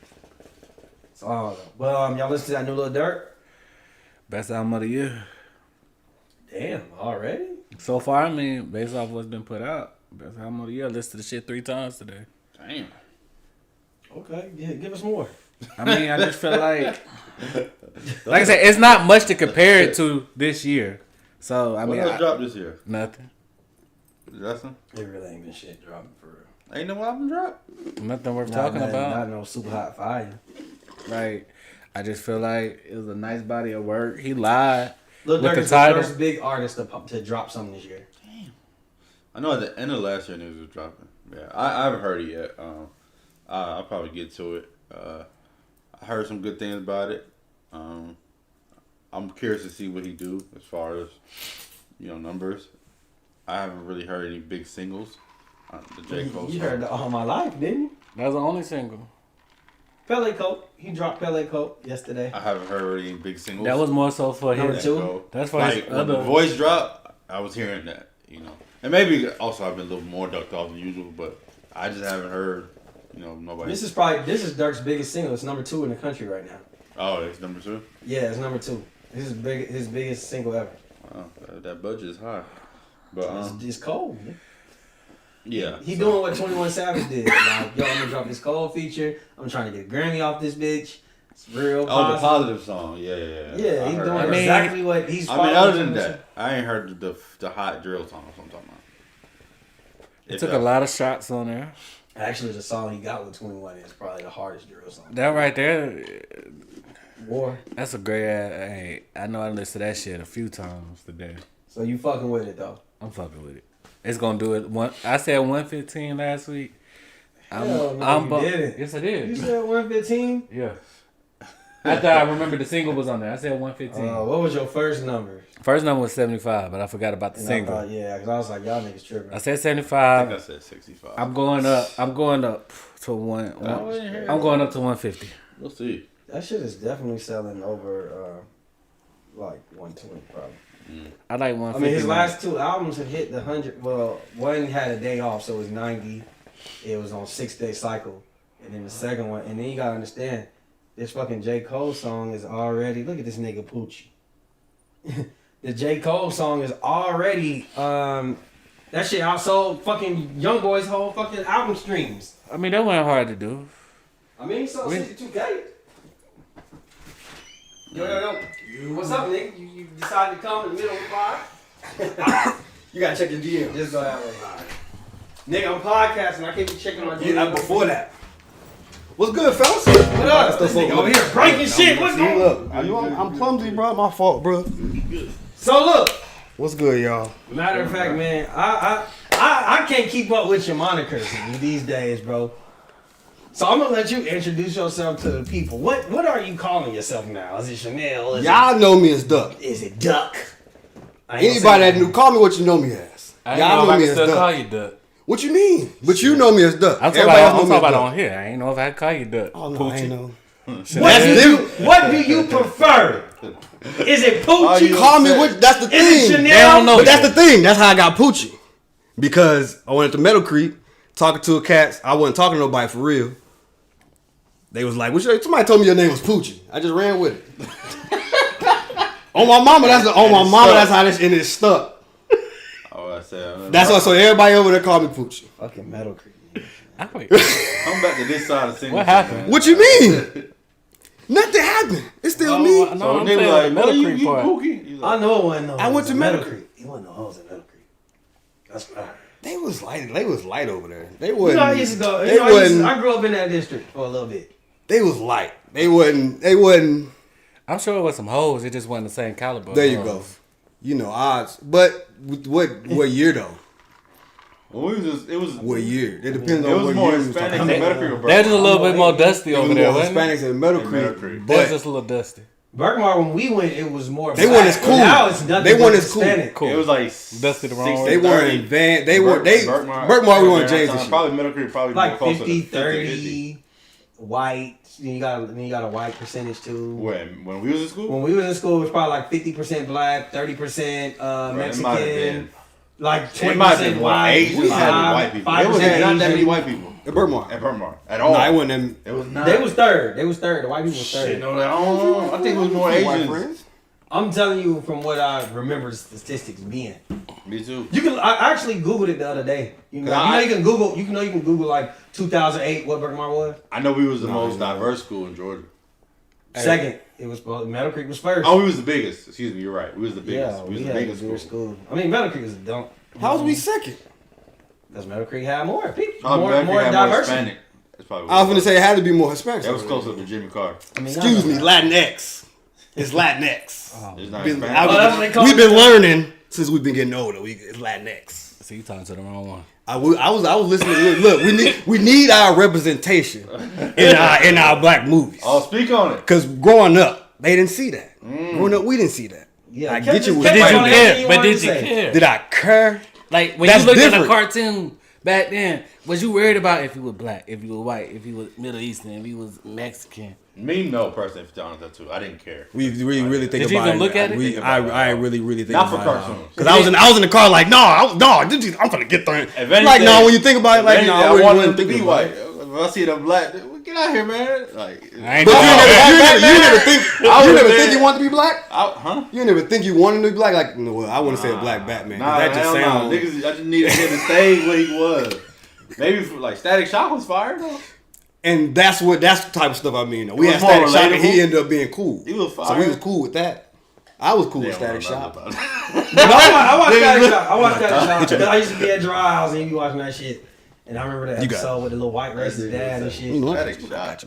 So, I don't know. But y'all listen to that new Lil Durk? Best album of the year. Damn, already? So far, I mean, based off what's been put out, best album of the year. I listened to the shit 3 times today. Damn. Okay, yeah, give us more. I mean, I just feel like I said, it's not much to compare it to this year. So I mean, What dropped this year? nothing, Justin? It really ain't been shit dropping for real. Ain't no album drop? nothing worth talking about. Not no super hot fire. Like, I just feel like it was a nice body of work. He lied Lil with Durk the is the title. first big artist to drop something this year. I know at the end of last year news was dropping. Yeah, I haven't heard it yet. I'll probably get to it. I heard some good things about it. I'm curious to see what he do as far as numbers. I haven't really heard any big singles. The J. Cole You song. heard the All My Life, didn't you? That was the only single. Pele Coat. He dropped Pele Coat yesterday. I haven't heard any big singles. That was more so for Number his. two? So, That's for like his when the other. voice dropped, I was hearing that, and maybe also I've been a little more ducked off than usual, but I just haven't heard, nobody. This is Durk's biggest single. It's number 2 in the country right now. Oh, it's number 2. Yeah, it's number 2. This is his biggest single ever. Wow, that budget is high, but It's cold. Man. yeah, He doing what 21 Savage did. Like, yo, I'm gonna drop this cold feature. I'm trying to get a Grammy off this bitch. It's real Oh, positive. the positive song. Yeah. Yeah, I he's heard doing that. exactly what he's. I mean, following other than 21 that, I ain't heard the hot drill song. That's what I'm talking about. It took a lot of shots on there. Actually, the song he got with 21 is probably the hardest drill song. That right there, War. that's a great ass. Hey, I know I listened to that shit a few times today. So you fucking with it though? I'm fucking with it. It's gonna do it. I said 115 last week. Hell no, you didn't. Yes, I You did. said 115. Yeah. After I remember the single was on there, I said 115. What was your first number? First number was 75, but I forgot about the And single. I thought, yeah, because I was like, y'all niggas tripping. I said I 75. think I said 65. I'm going up to one. I'm going up to 150. We'll see. That shit is definitely selling over like 120 probably. I like I 150. mean, his last 2 albums had hit the 100. Well, one had a day off, so it was 90. It was on 6-day cycle, and then the second one, and then you gotta understand, this fucking J. Cole song is already. Look at this nigga Poochie. The J. Cole song is already. That shit outsold fucking YoungBoy's whole fucking album streams. I mean, that wasn't hard to do. I mean, he sold 62K. Yo. What's up, nigga? You decided to come in the middle of the pod? You gotta check your DM. Just go that way. Nigga, I'm podcasting. I can't be checking my DM. Yeah, before that. What's good, fellas? What up? This nigga over here breaking shit. What's going on? Look, I'm clumsy, bro. My fault, bro. So look, What's good, y'all? matter of fact, man, I can't keep up with your monikers these days, bro. So I'm gonna let you introduce yourself to the people. What are you calling yourself now? Is it Chanel? Y'all know me as Duck. Is it Duck? I ain't Anybody gonna that say knew, call me what you know me as. I Y'all know if know I me can as still call Duck. you Duck. What you mean? But you know me as Duck. I'm talking Everybody else about, know I'm me as talking about Duck. on here. I ain't know if I can call you Duck. Oh no, I ain't know. What do you prefer? Is it Poochie? Call me what? That's the thing. Is it Chanel? They don't know But that's yet. the thing. That's how I got Poochie. Because I went to Meadow Creek talking to a cats. I wasn't talking to nobody for real. They was like, somebody told me your name was Poochie. I just ran with it. On my mama, that's how this and it stuck. Oh, I said. That's why. So everybody over there called me Poochie. Fucking Meadow Creek. I wait. I'm back to this side of things. What happened? What you mean? Nothing happened. It's still me. No, So I'm they saying were like, the Meadow "What Creek you part. Pookie?" He's like, I know it wasn't no. I went to Meadow Creek. It wasn't no hoes in Meadow Creek. That's right. They was light over there. They You wasn't. know, I used to go. They You know, wasn't. I grew up in that district for a little bit. They was light. They wasn't. I'm sure it was some hoes. It just wasn't the same caliber. There you go. You know odds, but what year though? well, it was. What year? It depends It on was what more year you was Hispanic talking than about. Meadow Creek or They're just a little bit more It dusty It was over there, more wasn't it? Hispanics in Meadow In Meadow Creek, Creek. They was but just a little dusty. Bergmar, when we went, it was more. They black, weren't as but cool. Now it's nothing. They but weren't as cool. Hispanic. Cool. It was like Dusty the wrong way. they weren't 60-30. advanced. They were Berkmar we weren't James and shit. Probably Meadow Creek, probably more Like closer 50, to 30, white. Then you got a white percentage too. When we was in school. When we was in school, it was probably like 50% black, 30% It might have Mexican, been. like It might have 20% been more white, Asian than white people. There was 5% not that many Asian. white people At Berkmar. at Berkmar at all. No, it wasn't them. It was not. They was third. The white people was third. Shit, no, I don't know. I think it was more White Asians. friends. I'm telling you from what I remember statistics being. Me too. I actually Googled it the other day. You know you can Google like 2008 what Berkmar was. I know we was the most diverse school in Georgia. Second, it was Meadow Creek was first. Oh, we was the biggest. Excuse me, you're right. We was the biggest. Yeah, we was we the had biggest a bigger school. school. I mean, Meadow Creek was a dump. How was we second? Because Meadow Creek had more people, Probably more Meadow Creek had diversity. Hispanic. That's probably I was gonna say it had to be more Hispanics. that was closer to Jimmy Carter. I mean, Excuse me, Latinx. It's Latinx. It's not Been- Hispanic. that's what they call we've it. been learning since we've been getting older. It's Latinx. See, you talking to the wrong one. I was listening. Look, we need our representation in our black movies. Oh, speak on it. Cause growing up, they didn't see that. Growing up, we didn't see that. Yeah, I catch get you. it- But catch did it you on care? anything you But wanted did to you say. care? Did I care? Like when That's you looked at a different. cartoon back then, was you worried about if you were black, if you were white, if you were Middle Eastern, if you was Mexican? Me, no, personally, if you're honest, that too. I didn't care. We really think Did you about even it. look at it? I really think Not for about it. cartoons. Cause I was in the car like, no, I'm gonna get there. If anything- Like, no, when you think about it, like, no, I I want them wouldn't to think be about white. it. If I see them black, get out here, man. Like, I ain't But know. you never think you want to be black? huh? You never think you wanted to be black? Like, no, well, I wouldn't say a black Batman. 'cause Nah, that just hell sounds. nah. Niggas, I just needed him to stay where he was. Maybe for, like Static Shock was fired though. And that's the type of stuff I mean. Though. We It had was more Static Shock, and he relatable. ended up being cool. He was So we fire. was cool with that. I was cool with Damn, Static what Shock. about it? I watched Static Shock. I watched Static Shock. 'Cause I used to be at Dry House and you be watching that shit. And I remember that You got episode with the little white racist dad and shit. You know what? Static Shock.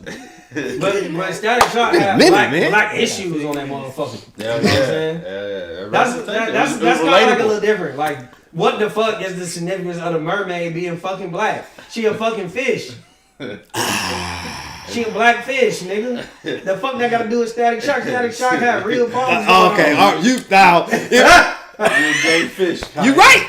But Static Shock had Minute, black, man. black issues on that motherfucker. Yeah, You know what I'm saying? yeah. That's It kind was of like a relatable. little different. Like, what the fuck is the significance of the mermaid being fucking black? She a fucking fish. She a black fish, nigga. The fuck that got to do with Static Shock? Static Shock had real problems. Okay, all right, you now. You a gay fish. You right,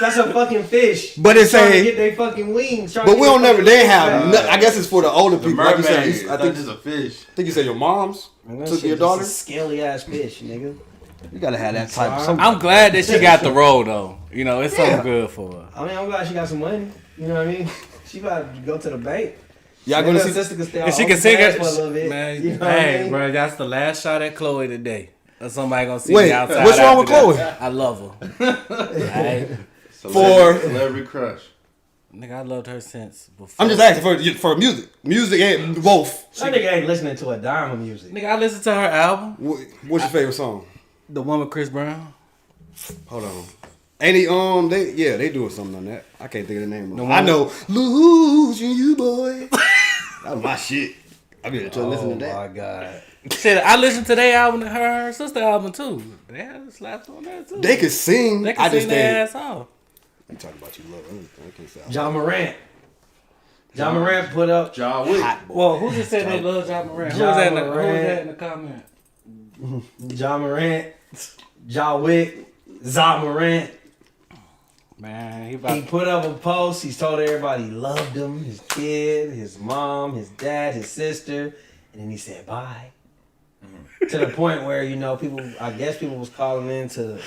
That's a fucking fish. but it's Trying to saying. get their fucking wings. But we don't never. They have. I guess it's for the older The people. Like you mermaid. said, I think just a fish. I think you said your mom's Man, took shit your just daughter. a scaly ass fish, nigga. You gotta have that type of. I'm glad that she got the role though. You know, it's something good for her. I mean, I'm glad she got some money. You know what I mean? She about to go to the bank. Y'all Maybe gonna her see? sister can stay And on she can sing OnlyFans it. for a little bit. Man, You know what I hey, mean? bro, that's the last shot at Chloe today. Or somebody gonna see Wait, me outside. what's wrong with after Chloe? that. I love her. Alright? Celebrity crush. Nigga, I loved her since before. I'm just asking for music and both. That nigga ain't listening to a dime of music. Nigga, I listened to her album. What's your favorite song? The one with Chris Brown. Hold on. Ain't he, they doing something on that. I can't think of the name of it. one- I know Losing You Boy. That was my shit. I be trying to listen to that. Oh my god. Shit, I listened to their album, her sister album too. They had slaps on that too. They could sing. They I can just sing their think. ass off. I'm talking about you love. I can't say. John Morant. John Morant put up. John Wick. Well, who just said they love John Morant? Who was that in the comment? John Morant, John Wick, John Morant. Man, he put up a post. He told everybody he loved him, his kid, his mom, his dad, his sister, and then he said bye. To the point where I guess people was calling in to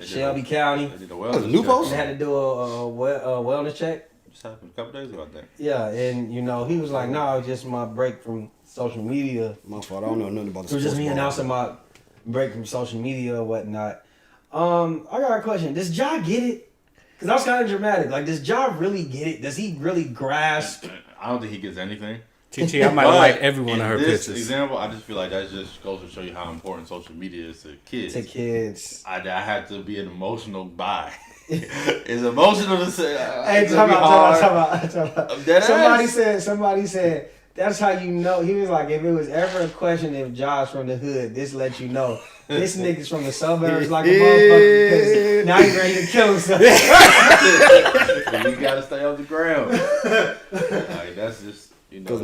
Shelby County. They did a That was a new post? They had to do a wellness check. Just happened a couple days ago, I think. Yeah, and he was like, "No, it's just my break from social media." My fault. I don't know nothing about the It was just sports me ball. announcing my break from social media or whatnot. I got a question. Does Ja get it? Because that was kind of dramatic. Like, does Ja really get it? Does he really grasp? I don't think he gets anything. TT, I might like every one of her in this pictures. example, I just feel like that just goes to show you how important social media is to kids. To kids. I had to be an emotional buy. It's emotional to say. Hey, talk about. Somebody said, that's how you know. He was like, if it was ever a question if Josh from the hood, this lets you know. This nigga's from the suburbs like a motherfucker because now he's ready to kill himself. You gotta stay on the ground. Like, that's just, Because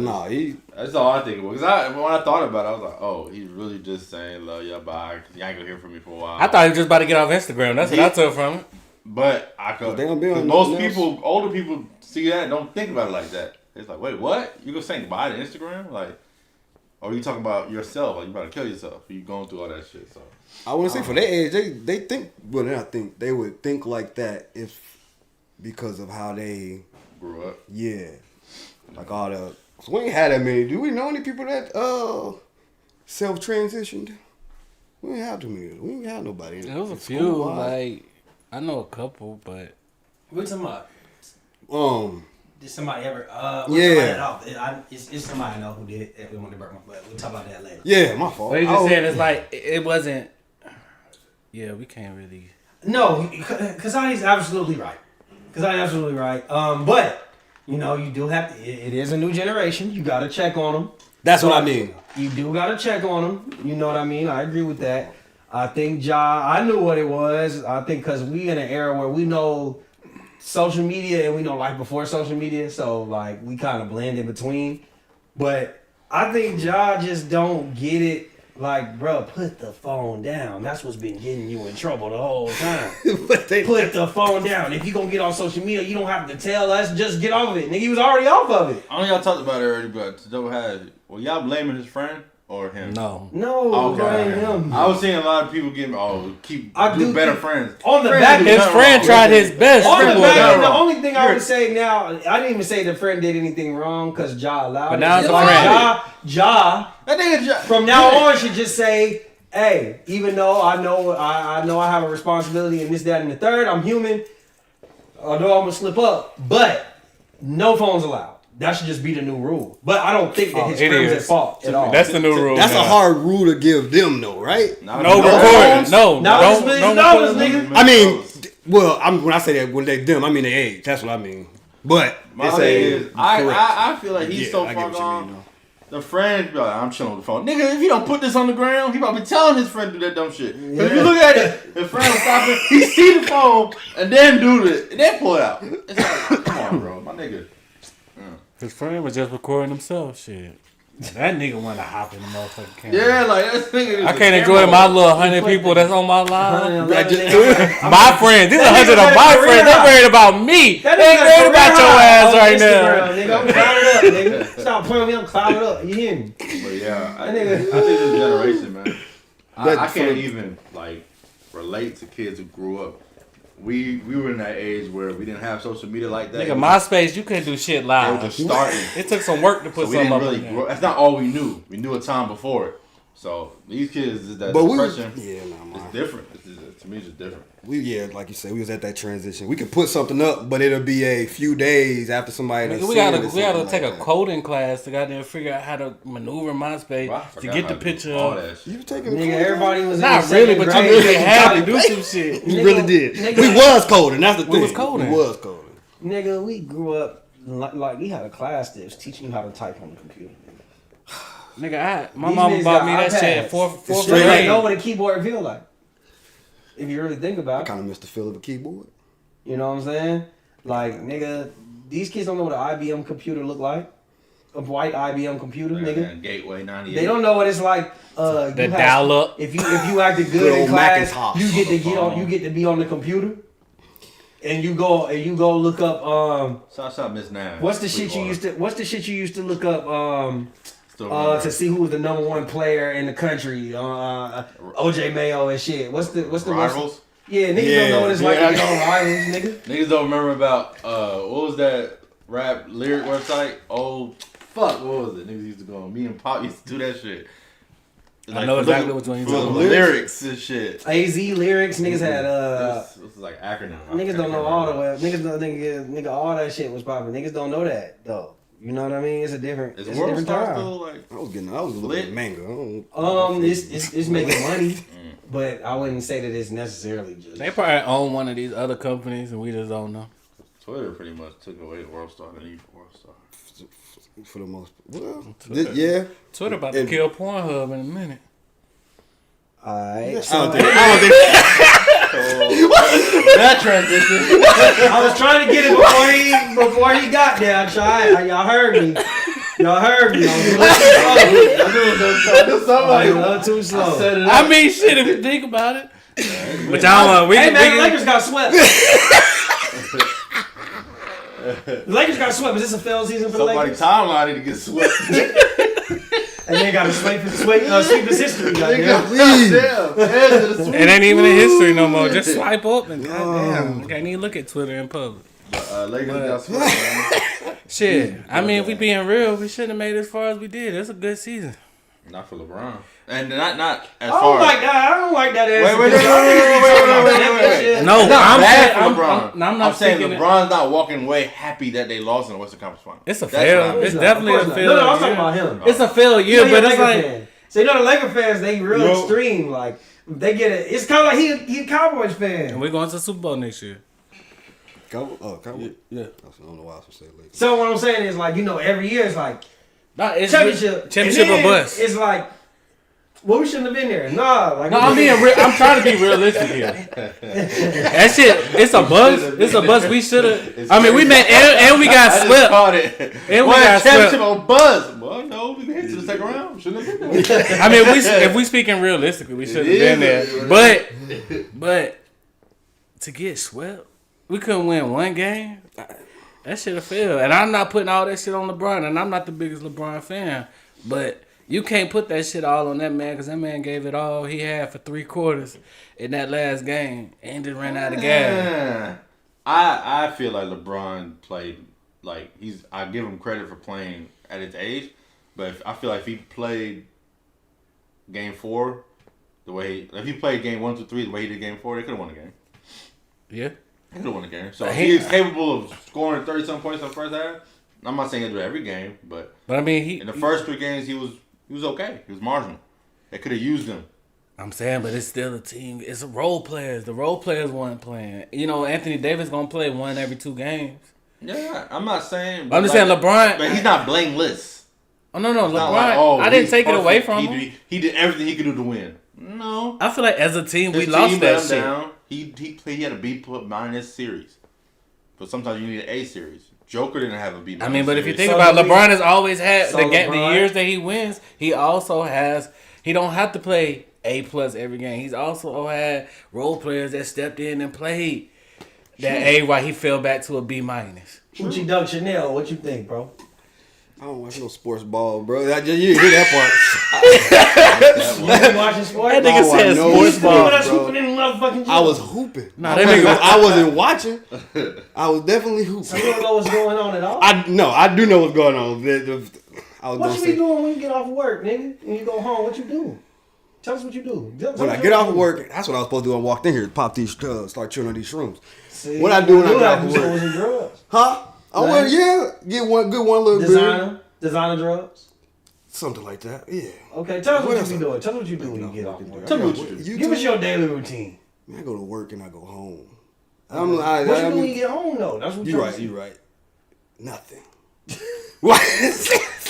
that's all I think about. Because when I thought about it, I was like, oh, he's really just saying love ya, bye. Because you ain't gonna hear from me for a while. I thought he was just about to get off Instagram. That's what I took from it. But I could. They don't be on Most nothing people, older people, see that and don't think about it like that. It's like, wait, what? You gonna say goodbye to Instagram? Like, or you talking about yourself? Like, you about to kill yourself? You going through all that shit? So I want to say for their age, they think. Well, then I think they would think like that because of how they grew up. Yeah, like all the. So we ain't had that many. Do we know any people that self-transitioned? We ain't have too many. We ain't have nobody. There was a few. Like, I know a couple, but What's about? Did somebody ever? Yeah. It's somebody I know who did it. If we want to burn my butt, we'll talk about that later. Yeah, my fault. But he just said it's like it wasn't. Yeah, we can't really. No, Kazani's absolutely right. But you do have to. It is a new generation. You got to check on them. That's what I mean. You do got to check on them. You know what I mean? I agree with that. I think I knew what it was. I think because we in an era where we know social media and we know life before social media, so like we kind of blend in between. But I think Ja just don't get it. Like, bro, put the phone down. That's what's been getting you in trouble the whole time. Put the phone down. If you gonna get on social media, you don't have to tell us. Just get off of it. Nigga, he was already off of it. I know y'all talked about it already, but well, y'all blaming his friend or him? No, blame him. I was seeing a lot of people getting do better friends. On the back, his friend tried his best. On the back end, the only thing I would say now, I didn't even say the friend did anything wrong because Ja allowed it. But now it's a like friend. Ja, that nigga Ja. From now on should just say, hey, even though I know I have a responsibility in this, that, and the third, I'm human. Although I'm gonna slip up, but no phones allowed. That should just be the new rule. But I don't think that his friend's at fault at all. That's the new rule. That's a hard rule to give them, though, right? No recording. No. Not $1 million, nigga. I mean, well, when I say that, when they them, I mean their age. That's what I mean. But my thing is, I feel like he's so far gone. The friend be like, I'm chilling on the phone. Nigga, if you don't put this on the ground, he probably telling his friend to do that dumb shit. Yeah. If you look at it, the friend will stop it, he see the phone, and then do it, and then pull it out. It's like, come on, bro, my nigga. His friend was just recording himself. Shit. That nigga want to hop in the motherfucking camera. Yeah, like that nigga. I can't enjoy my little 100 people that's on my line. My friends. These 100 of my friends. They worried about me. They ain't worried about your ass right now. Nigga, I'm clouded up, nigga. Stop playing with me. I'm clouded up. You hear me? But yeah, I think this generation, man. I can't even like relate to kids who grew up. We were in that age where we didn't have social media like that. Nigga, MySpace, you couldn't do shit live. They were just starting. It took some work to put something up on there. That's not all we knew. We knew a time before it. So these kids, that depression, it's different. To me, it's just different. Like you said, we was at that transition. We could put something up, but it'll be a few days after somebody. Nigga, we gotta take a coding class to goddamn figure out how to maneuver MySpace to get the picture of. You taking nigga, everybody was not really, but you really had to do some shit. We really did. We was coding. That's the thing. We was coding. Nigga, we grew up like we had a class that was teaching you how to type on the computer. Nigga, my mama bought me that shit fourth grade. I know what a keyboard feel like. If you really think about it. I kind of missed the feel of a keyboard. You know what I'm saying? Like, nigga, these kids don't know what an IBM computer look like. A white IBM computer, nigga. Gateway 98. They don't know what it's like. The dial up. If you acted good in old class, Macintosh. you get to be on the computer, and you go look up. Shout out Miss Nam. What's the shit you used to look up? Still remember. To see who was the number one player in the country. OJ Mayo and shit. What's the Rivals? Yeah, niggas don't know what it's like to be on Rivals, nigga. Niggas don't remember about what was that rap lyric website? Oh fuck, what was it? Niggas used to go on. Me and Pop used to do that shit. I know exactly which one you're talking about. Lyrics and shit. AZ lyrics, niggas had This was like acronym. niggas don't know all the way. Nigga, all that shit was popping. Niggas don't know that though. You know what I mean? It's a different World Star time. still like I was looking at manga. It's making money, but I wouldn't say that it's necessarily just. They probably own one of these other companies and we just don't know. Twitter pretty much took away the World Star and even World Star. For the most part. Well, Twitter. yeah. Twitter about to kill Pornhub in a minute. Alright. I don't think That transition. I was trying to get it before he got there. I tried. Y'all heard me. Y'all heard me. I was a little too slow. I mean, shit, if you think about it. But y'all, Hey man, the Lakers got swept. The Lakers got swept. Is this a failed season for the Lakers? Somebody timeline need to get swept. And they got to sweep his history. Goddamn. it ain't even a history no more. Just swipe up and goddamn, you can't even look at Twitter in public. Lakers got swept, man. Shit, I mean, if we being real, we shouldn't have made it as far as we did. It's a good season. Not for LeBron. And not as I far. don't like that. I don't like that answer. Wait. No, It's not I'm bad saying, for LeBron. I'm not saying thinking LeBron's not walking away happy that they lost in the Western Conference Final. it's a That's what I fail. mean. It's definitely a fail. No, I'm talking about him. It's a fail year, but it's like So you know the Laker fans, they real extreme. Like they get it. It's kind of like he a Cowboys fan. we're going to the Super Bowl next year. Cowboy? Yeah. I don't know why I was saying Lakers. So what I'm saying is like every year it's like Nah, it's championship championship and or then bust. It's like well, we shouldn't have been there. Nah, like No, I'm being real. I'm trying to be realistic here. That shit, it's a buzz. It's a buzz. We should have. I mean, we made and we got I just swept. caught it. And we Why got championship swept. on buzz? Well, no, we hit to the second round. Shouldn't have been there. I mean, if we speaking realistically, we should have been there. But to get swept, we couldn't win one game. That should have failed. And I'm not putting all that shit on LeBron, and I'm not the biggest LeBron fan, but. You can't put that shit all on that man because that man gave it all he had for 3 quarters in that last game and then ran out of gas. I feel like LeBron played like I give him credit for playing at his age, but I feel like if he played Game 4 if he played Game 1 through 3 the way he did Game 4, they could have won the game. Yeah, they could have won the game. So if he is capable of scoring 30-something points in the first half. I'm not saying he'll do every game, but I mean, in the first 3 games he was okay. He was marginal. They could have used him. I'm saying, but it's still a team. It's role players. The role players weren't playing. You know, Anthony Davis gonna play 1 every 2 games. Yeah, I'm not saying. I'm just saying LeBron. But he's not blameless. Oh no, LeBron. Like, I didn't take it away perfect. from him. He did everything he could do to win. No, I feel like as a team we His lost team that let him shit. down. He had a B+ series, but sometimes you need an A series. Joker didn't have a B. I mean, but if you think So about it, LeBron- LeBron has always had so the LeBron- years that he wins. He also has. He don't have to play A+ every game. He's also had role players that stepped in and played that A while he fell back to a B-. Hoochie Dunk Chanel, what you think, bro? I don't watch no sports ball, bro. You didn't hear that You been watching sports? That nigga said no sports You ball. that's hooping in the motherfucking gym. part. I was hooping. Nah, that nigga. I wasn't watching. I was definitely So hooping. you don't know what's going on at all? I do know what's going on. I was What gonna you be say, doing when you get off work, nigga? When you go home, what you do? Tell us what you do. when I get off of work, that's what I was supposed to do. I walked in here, pop these, start chewing on these shrooms. See, What I do when I get off of was work? in drugs. Huh? I went, get one little bit. Designer drugs. Something like that. Yeah. Okay, tell us What what else you be I- doing. Tell us what you do when you get off work. Tell me what you do. Give us your daily routine. Man, I go to work and I go home. What you do when you get home, though? That's what You're trying right. to You're right. Nothing. What?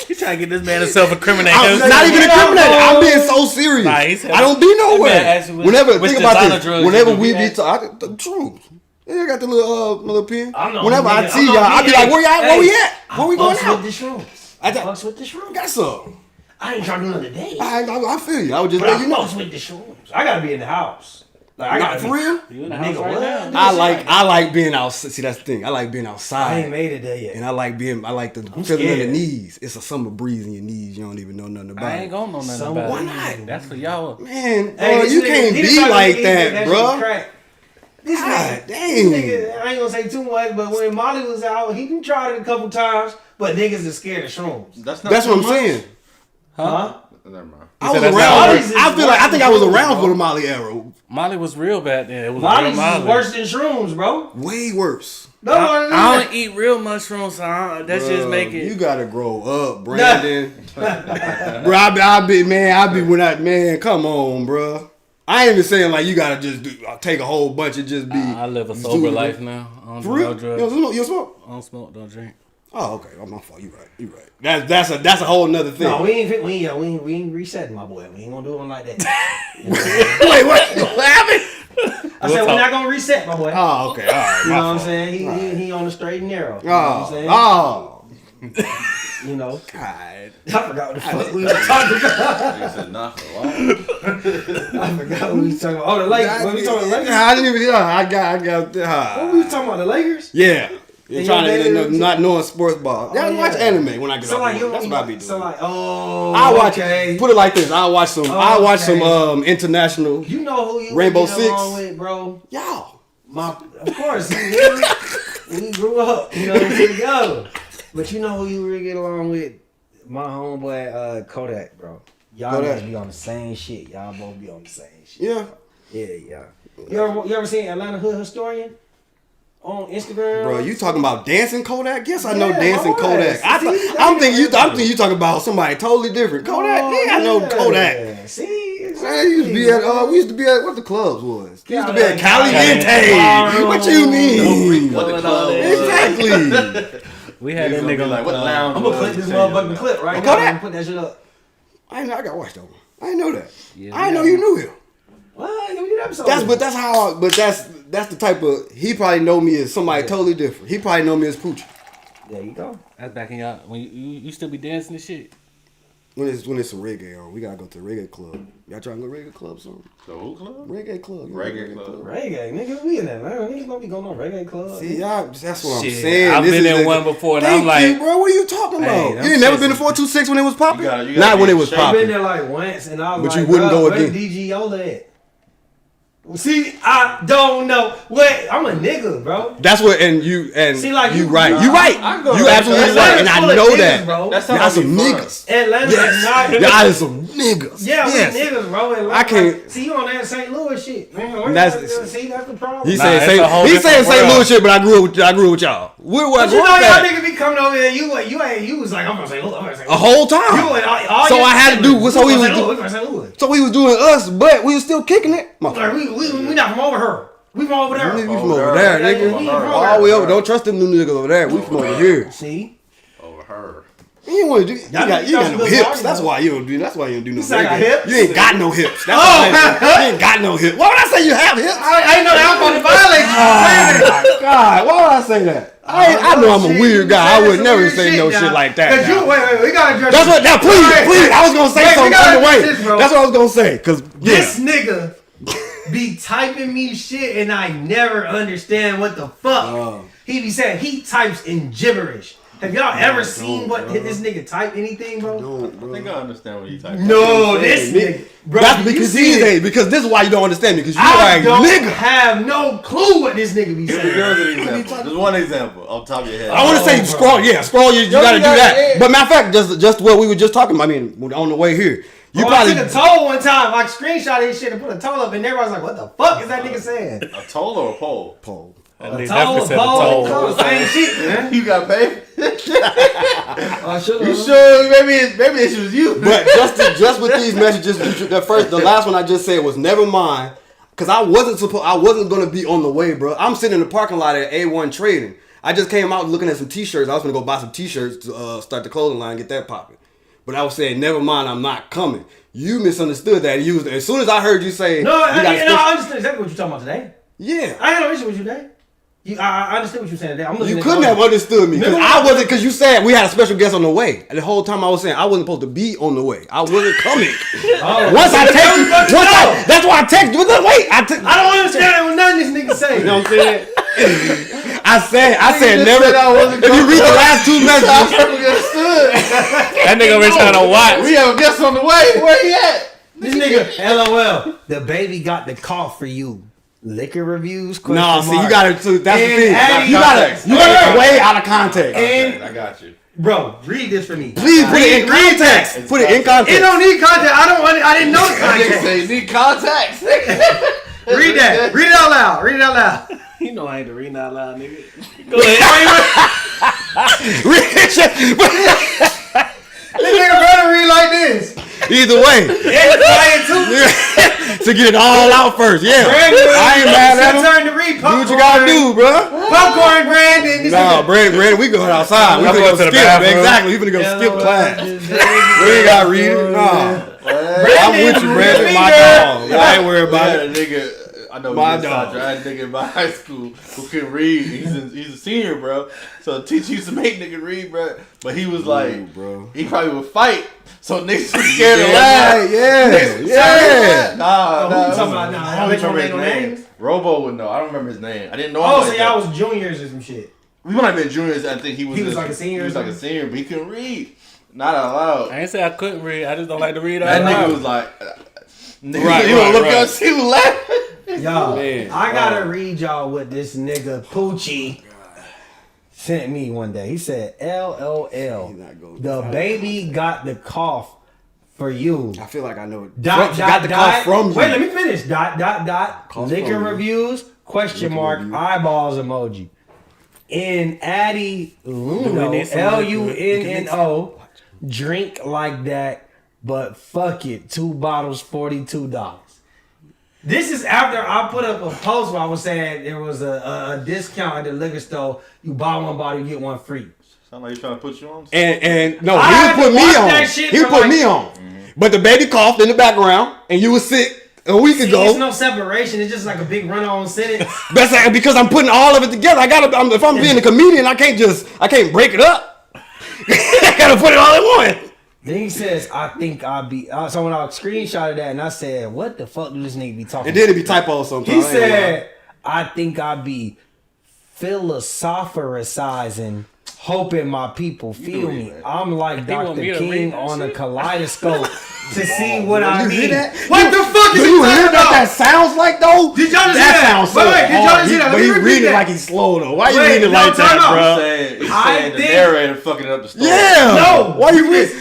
You trying to get this man to self-incriminate I'm himself. not even incriminating. I'm being so serious. Nah, he said- I don't be That man nowhere. asked you Whenever which think about designer this. drugs Whenever you do. we He be asked- talking, the truth. Yeah, I got the little pen. I'm the Whenever only I nigga- see I'm the y'all, I only be like, nigga- where y'all? Where we Hey, at? Where we going fucks out? with the shrooms. I I got- fucks with the shrooms. Got some. I ain't trying to do nothing today. I feel you. I was just But letting I you know. fucks with the shrooms. I gotta be in the house. Like I Not gotta for be, real. You in the house Nigga, right what? now? I like being outside. See, that's the thing. I like being I outside. ain't made it there yet. And I like the feeling in scared. the knees. It's a summer breeze in your knees. You don't even know nothing about I it. ain't gonna know nothing Some- about why it. not? That's for y'all. Man, Hey, bro, this you nigga- can't he the be type of like nigga that, shit bro. crack. This God nigga, dang. this nigga, I ain't gonna say too much, but when Molly was out, he done tried it a couple times, but niggas is scared of shrooms. That's That's too what I'm much. saying. Huh? Never mind. I was that's around. not Molly's is I think I was worse than around shrooms, for the Molly era. Molly was real bad then. It was Molly's real Molly. is worse than shrooms, bro. Way worse. No, I don't eat real mushrooms, so that's just Bruh, make it. You gotta grow up, Brandon. Bro, I be when I man, come on, bro. I ain't even saying like you gotta just take a whole bunch and just be. I live a do sober it. life now. I don't For do real? no drugs. You smoke? I don't smoke, don't drink. Oh, okay. Oh, my fault. You right. That's a whole nother thing. No, we ain't resetting, my boy. We ain't gonna do one like that. Wait, what happened? I said we're not gonna reset, my boy. Oh, okay. All right. You my know what I'm fault. saying? He on the straight and narrow. You know what I'm saying? Oh. You know, God. I forgot what the fuck we were talking about. You said not for a while. I forgot what we was talking about. Oh, the Lakers. What we talking about? The Lakers? I didn't even. I got. What we was talking about? The Lakers? Yeah. You're And trying your to baby- not knowing sports ball. Yeah, I yeah. watch anime when I get So off like work. you, That's what I be doing. so like I watch. okay. Put it like this. I watch some. I watch some Okay. international. You know who you Rainbow would get along Six. with, bro? Y'all. Of course, we grew up. You know what I'm saying? Yo, but you know who you really get along with? My homeboy Kodak, bro. Y'all Kodak. guys be on the same shit. Y'all both be on the same shit. Yeah. Yeah. You ever seen Atlanta Hood Historian on Instagram? Bro, you talking about dancing Kodak? Yes, I know Yeah, dancing my boy. Kodak. See, I'm thinking you talking about somebody totally different. Kodak? Oh, Yeah, I know Kodak. See, Man, we used to be at what the clubs was. We used to be at Cali Cali Vente. What you mean? What the club was. Exactly. We had that Niggas gonna be nigga like, what lounge I'm gonna was clip this it? motherfucking clip right now. Kodak? And put that shit up. I got watched that one. I didn't know that. Yeah, I didn't know you knew him. What? Give me that episode. That's the type of he probably know me as somebody totally different. He probably know me as Poochie. There you go. That's back in y'all when you still be dancing and shit. When it's some reggae on, we gotta go to the reggae club. Y'all trying to go reggae club soon? The who club? Reggae club. Reggae club. Reggae, nigga, we in that man. Niggas gonna be going on reggae club. See, y'all, that's what I'm Shit, saying. I've This been is in one before, and Thank I'm like, you, bro. What are you talking Hey, about? them You ain't never shits been to is- 426 when it was popping? You gotta Not be when it in was shape. I've been popping. there like once, and I was But you like, wouldn't bro, go where again. DG Yola at? See, I don't know. Wait, I'm a nigga, bro. That's what, and you like, you you- right. nah, You right. I go You to absolutely Atlanta. right, and I Atlanta's full of know niggas, that. bro. That's Y'all how some be fun. niggas. Atlanta's not. Y'all is some niggas. Yeah, Yes. we niggas, bro. Atlanta, I can't- see you on that St. Louis shit, man. That's- See, that's the problem. He Nah, saying it's a whole St. different St. world. Louis shit, but I grew up with y'all. Where was But you know, I y'all at? niggas be coming over there. You was like, I'm gonna say Louis. I'm gonna say A whole time. You and all So your I had to do- siblings. so we gonna was say do- Louis, we gonna say Louis. So we was doing us, but we was still kicking it. Like, we not from over here. We from over there. We from over there, Yeah, nigga. we from over All the way there. over. Don't trust them new niggas over there. We from over here. See? Over her. You ain't want to do. You Y'all got niggas no good hips. party, That's though. why you don't do. That's why you don't do no. say I got reggae. hips? You ain't got no hips. That's why you ain't got no hips. Why would I say you have hips? I ain't know that. I'm about to violate you. Oh my God! Why would I say that? I know I'm a weird guy. I would never say no shit like that. Cause you, now. wait, we gotta address That's what. Now, please. I was gonna say Wait, we something gotta on the way. address this, bro. That's what I was gonna say. Cause This nigga be typing me shit and I never understand what the fuck. He be saying he types in gibberish. Have y'all ever seen what this nigga type anything, bro? I think I understand what you type. No, this nigga. Bro, that's you because see it. because this is why you don't understand me. Because you I are a don't nigga. have no clue what this nigga be Give saying. an example. Just one example off the top of your head. I want to say scroll. Yeah, scroll. You gotta do that. But matter of fact, just what we were just talking about. I mean, on the way here, you Bro, probably I took a toll one time. I screenshot his shit and put a toll up, and everybody's like, "What the fuck is that nigga saying?" A toll or a pole? Pole. And they Toll, definitely said the pole, toll. same shit, man. You got paid? I should You sure? Maybe it was you. But just with these messages, the last one I just said was never mind, because I wasn't gonna be on the way, bro. I'm sitting in the parking lot at A1 Trading. I just came out looking at some t-shirts. I was gonna go buy some t-shirts to start the clothing line, get that popping. But I was saying, never mind, I'm not coming. You misunderstood that. As soon as I heard you say, No, you gotta I understand exactly what you're talking about today. yeah. I ain't no issue with you today. I understood what you're saying. I'm looking You at couldn't the have understood me because Remember I when- wasn't. Because you said we had a special guest on the way, and the whole time I was saying I wasn't supposed to be on the way. I wasn't coming. Once I text you, that's why I text you. Wait, I don't understand what none of this nigga say. You know what I'm saying? I said never. said I wasn't If you read the last two messages, That nigga been trying to watch. We have a guest on the way. Where he at? This nigga, LOL. DaBaby got the call for you. Liquor reviews? no. See, you mark. gotta. That's the And thing. Addy- You got it way out of context. And I got you. bro, read this for me. Please put it in context. Put it in It context. don't need context. I didn't know the Nigga context. say you need contacts. Read that. Read it out loud. Read it out loud. You know I ain't the reading out loud, nigga. Go ahead. This nigga better read like this. Either way, to get it all out first. Yeah, I ain't mad at It's him. your turn to read. Do Popcorn. what you gotta do, bro. Popcorn, Brandon. This Nah, nigga. Brandon, we going outside. We I'm finna going go to the skip. bathroom. Exactly, we finna go skip class. We ain't gotta read it. Nah. I'm with you, Brandon. My dog. I ain't worried about Yeah, it. nigga. I know My my dog. I had a nigga in my high school who couldn't read. He's a senior, bro. So the teacher used to make nigga read, bro. But he was like, bro. he probably would fight. So niggas was scared to laugh. Yeah. Nah. Who you talking about now? I don't Which one remember ain't no his name. names? Robo would know. I don't remember his name. I didn't know him Oh, like so that. y'all was juniors or some shit. We might have been juniors. I think he was like a senior He was or like a something? senior, but he couldn't read. Not out loud. I ain't say I couldn't read. I just don't like to read out That loud. nigga was like, Right, he would look right. up, he was laughing. Y'all, Man. I gotta read y'all what this nigga Poochie sent me one day. He said, LOL, DaBaby got the cough for you. I feel like I know it. Dot, You got the call from you. Wait, let me finish. Dot. Cough Liquor from you. reviews, question mark, review. eyeballs emoji. In Addy Do we Luno, need some LUNNO, drink like that, but fuck it. 2 bottles, $42. This is after I put up a post where I was saying there was a discount at the liquor store. You buy one bottle, you get one free. Sound like he's trying to put you on. And no, I he had would to put me watch on. that shit He would for put like- me on. But the baby coughed in the background, and you was sick a week See, ago. it's no separation. It's just like a big run-on sentence. That's like, because I'm putting all of it together. If I'm being a comedian, I can't break it up. I gotta put it all in one. Then he says, I think I'll be... so when I screenshotted that and I said, what the fuck do this nigga be talking And about? then it be typos sometimes. He I ain't gonna lie. said, I think I'll be philosophizing, hoping my people feel me. I'm like want Dr. me to King read that on a shit? kaleidoscope to see what I You hear mean. that? What the fuck is Do he you talking hear what that about? sounds like though? Did y'all just that hear that? sounds so Wait, did y'all hard. just hear that? Let But me he repeat reading that. like he's slow though. Why you Wait, reading no, like that, time out. bro? He's I saying the think- narrator fucking up the story. Yeah. No. Why you reading?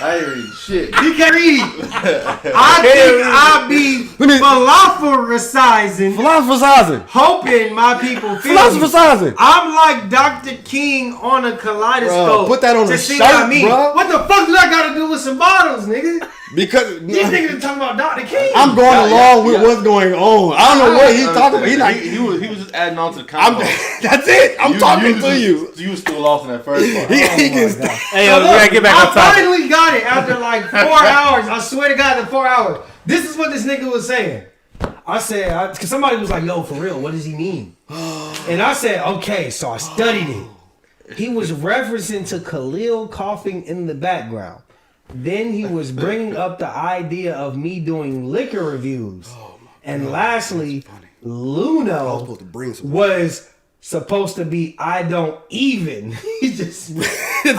I ain't reading shit. He can't read. I think I'll be philosophizing, Philosophizing. hoping my people feel me. Philosophizing. I'm like Dr. King on a kaleidoscope. Bruh, put that on to a see shirt, what I mean. bruh. What the fuck do I gotta do with some bottles, nigga? Because These niggas are talking about Dr. King. I'm going along with what's going on. I don't know what he's talking about. He's like, He was just adding on to the I'm, combo. that's it. I'm talking to you. You was still lost in that first part. He gets Hey, yo, we gotta get back I on topic. finally got it after like 4 hours. I swear to God, in 4 hours. This is what this nigga was saying. I said, because somebody was like, yo, for real, what does he mean? And I said, okay, so I studied it. He was referencing to Khalil coughing in the background. Then he was bringing up the idea of me doing liquor reviews. And lastly, Luno supposed to bring some. was supposed to be I don't even. He just It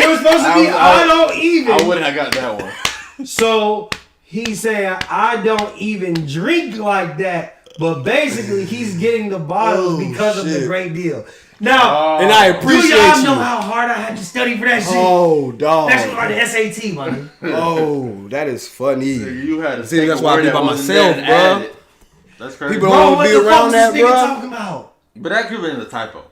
was supposed to be I don't even. I wouldn't have got that one. So he's saying I don't even drink like that, but basically he's getting the bottles because of the shit. great deal. Now, And I do appreciate y'all you. know how hard I had to study for that shit? Oh, dog. That shit was like the SAT, man. Oh, that is funny. You had to See, take that's a why I word be that by wasn't myself, there and bro. add it. That's crazy. People Bro, don't what be the fuck around is that, this nigga bro. talking about? But that could have been a typo.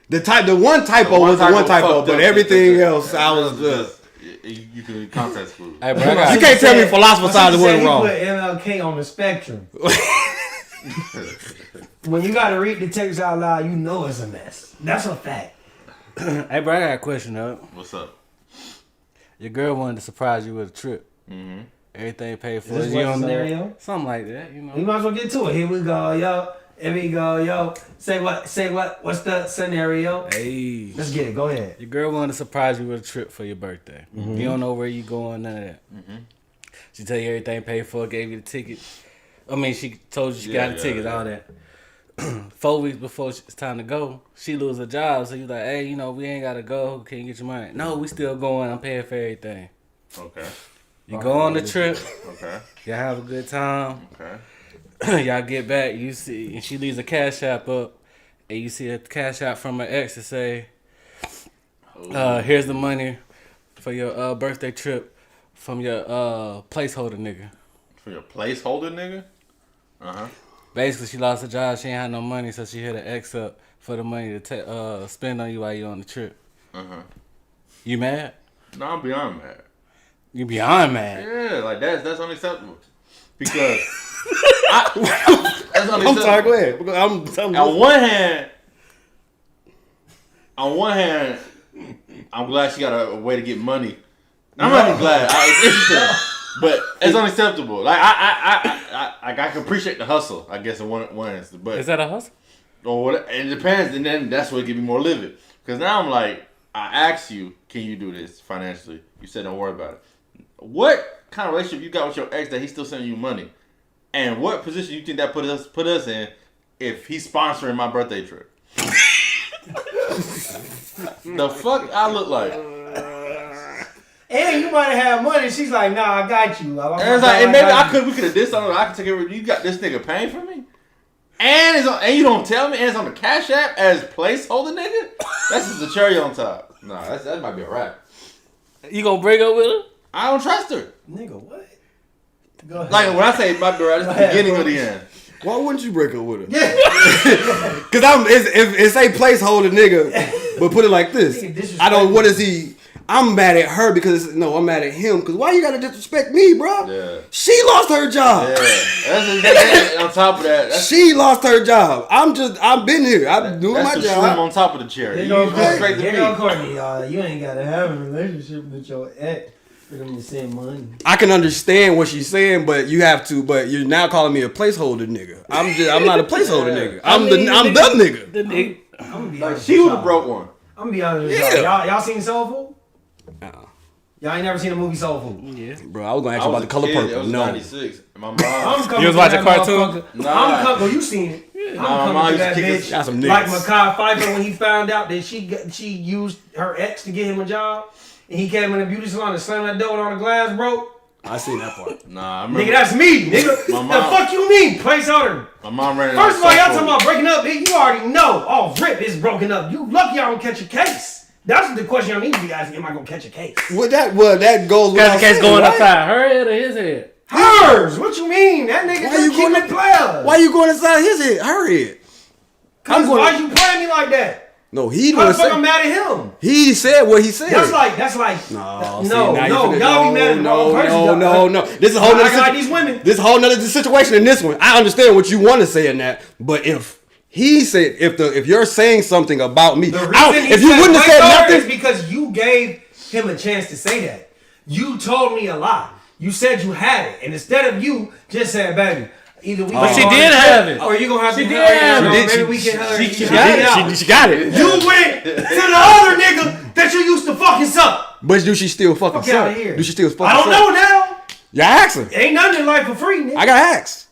The one typo The one was the one typo typo, fucked but up. everything else, I was just. You could be context clue. Hey, bro, I got You can't tell me My philosophizing sister said wasn't he wrong. put MLK on the spectrum. When you gotta read the text out loud, you know it's a mess. That's a fact. Hey, bro, I got a question, though. What's up? Your girl wanted to surprise you with a trip. And Everything paid for. Is this You what don't know. scenario? Something like that, you know. We might as well get to it. Here we go, yo. Here we go, yo. Say what? What's the scenario? Hey. Let's get it. Go ahead. Your girl wanted to surprise you with a trip for your birthday. You don't know where you going, none of that. She tell you everything paid for, gave you the ticket. I mean, she told you she got the ticket, all that. 4 weeks before it's time to go, she lose her job. So you like, hey, you know, we ain't got to go. Can you get your money? No, we still going. I'm paying for everything. Okay. You go on the trip. Okay. Y'all have a good time. Okay. Y'all get back. You see, and she leaves a cash app up. And you see a cash app from her ex to say, here's the money for your birthday trip from your placeholder nigga. For your placeholder, nigga? Uh-huh. Basically, she lost her job. She ain't had no money, so she hit her ex up for the money to spend on you while you on the trip. Uh-huh. You mad? No, I'm beyond mad. You beyond mad. Yeah, like that's unacceptable. Because that's unacceptable. I'm sorry, go ahead. I'm telling you. On one hand, I'm glad she got a way to get money. I'm not even glad. It's interesting, but it's unacceptable. Like I can appreciate the hustle, I guess in one instance, but Is that a hustle? or what? It depends, and then that's what get me more livid. Because now I'm like, I asked you, can you do this financially? You said don't worry about it. What kind of relationship you got with your ex that he's still sending you money? And what position you think that put us in if he's sponsoring my birthday trip? The fuck I look like? And you might have had money. She's like, nah, I got you. And it's like, and maybe we could have did something. I could take care of you. Got this nigga paying for me, and you don't tell me. And it's on the Cash App as placeholder, nigga. That's just the cherry on top. Nah, that might be a wrap. You gonna break up with her? I don't trust her. Nigga, what? Go ahead. Like when I say it might be a wrap, it's the beginning of the end. Why wouldn't you break up with her? Yeah. Cause it's a placeholder nigga, but put it like this. I don't. What is he? I'm mad at her because I'm mad at him. Cause why you gotta disrespect me, bro? Yeah. She lost her job. Yeah. That's on top of that. She lost her job. I've been here. I'm doing my That's the job. shroom on top of the cherry. Here You go go straight to Here me. go Courtney, y'all. You ain't gotta have a relationship with your ex for them to send money. I can understand what she's saying, but you have to. But you're now calling me a placeholder nigga. I'm not a placeholder nigga. I'm the nigga. The nigga. I'm gonna be Like honest she with would have y'all. broke one. I'm gonna be honest with Yeah. y'all. Y'all seen Soul Food? Uh-uh. Y'all ain't never seen a movie Soul Food? Yeah. Bro, I was gonna ask you about the a color kid, purple. It was No. 96. And my mom. I'm You was watching that cartoon? motherfucker. Nah. I'm coming. You seen it? I'm Nah, my mom coming to used to that kick us- bitch. Got some Like niggas. Mekhi Phifer when he found out that she used her ex to get him a job, and he came in the beauty salon and slammed that door and all the glass broke. I seen that part. Nah, I remember. Nigga, that's me, nigga. My The mom- fuck you mean? Placeholder. My mom ran it. First of all, y'all talking about breaking up, nigga. You already know. Oh, rip is broken up. You lucky I don't catch a case. That's the question y'all need to be asking. Am I gonna catch a case? That goes Got without the case saying, going right? upside her head or his head? Hers. What you mean? That nigga Why just you keeping going it players. Why you going inside his head? Her head. Cause going- why you playing me like that? No, he How the didn't fuck I'm say. mad at him? He said what he said. That's like No, no. see, now you Y'all be mad at the wrong person. No. This is a whole I nother got these women. This is a whole nother situation in this one. I understand what you want to say in that, but if he said if you're saying something about me, The reason he if you said wouldn't have said placeholder is nothing, because you gave him a chance to say that. You told me a lie. You said you had it, and instead of you just saying, "Baby, either we." But she go on did a have trip, it. Or you gonna have She to. did have it. Maybe She- we can. she got it. You went to the other nigga that you used to fucking suck. But do she still fucking Fuck outta suck? here. Do she still fucking I don't suck? know now. Yeah, ask her. Ain't nothing in life for free, nigga. I got asked.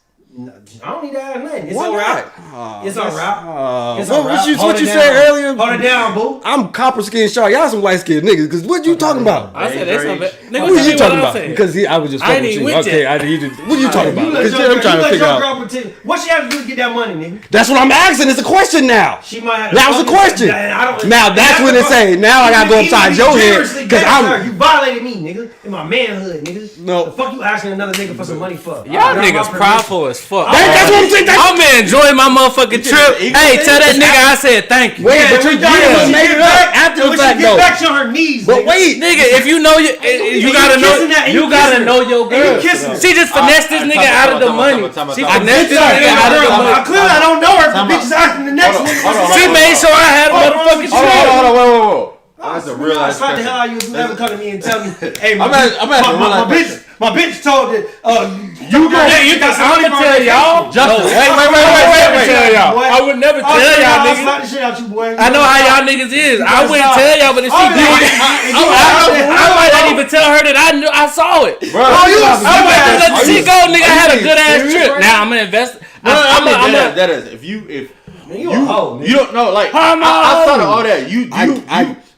I don't need to ask nothing. It's Why all right. not? It's all right. It's what all right. you Hold it said down. earlier? Hold it down, boo. I'm copper skin shark. Y'all some light skinned niggas. Cause what you talking about? I said that's not bad. Nigga, Who tell you me talking what about? I'm saying. Because I was just I ain't fucking even with you. with Okay, what you talking about? You let Because your I'm trying to girl figure out. pretend. What she have to do to get that money, nigga? That's what I'm asking. It's a question now. She might have to That was a fucking- question. I don't- Now that's when it say. Now I gotta go upside your head because You violated me, nigga. In my manhood, nigga. No. The fuck you asking another nigga for some money for? Y'all Not my niggas permission. prideful as fuck. That's what I'm saying. I'm enjoying my motherfucking trip. equal Hey, thing? tell that nigga I said thank you. Wait, Yeah, but when you y'all- when just she made get it up back- after the when fact she get though. back, she on her knees. But nigga. wait, Nigga, if you know you gotta kissing that, know and you you gotta kissing know her. your And you girl. kissing her. She just finessed this nigga out of the money. She finessed this nigga out of the I money. clearly I don't know her. The Time bitch out. is asking the next Hold on, nigga. hold on, She hold on. made sure I had a motherfucking Hold trip. on, whoa. That's a real I ass slap the question. hell out of you if you ever come to me and tell me, hey, I'm asking a real my life bitch, question. My bitch told that I'm gonna tell y'all. Justin, wait. Tell y'all. I would never tell y'all niggas. Slap the shit out you, boy. I know how y'all niggas is. I wouldn't tell y'all, but if she did, I might not even tell her that I saw it. Bro, I might just let the shit go, nigga. I had a good ass trip. Now I'm gonna invest. That is if you don't know, like outside of all that,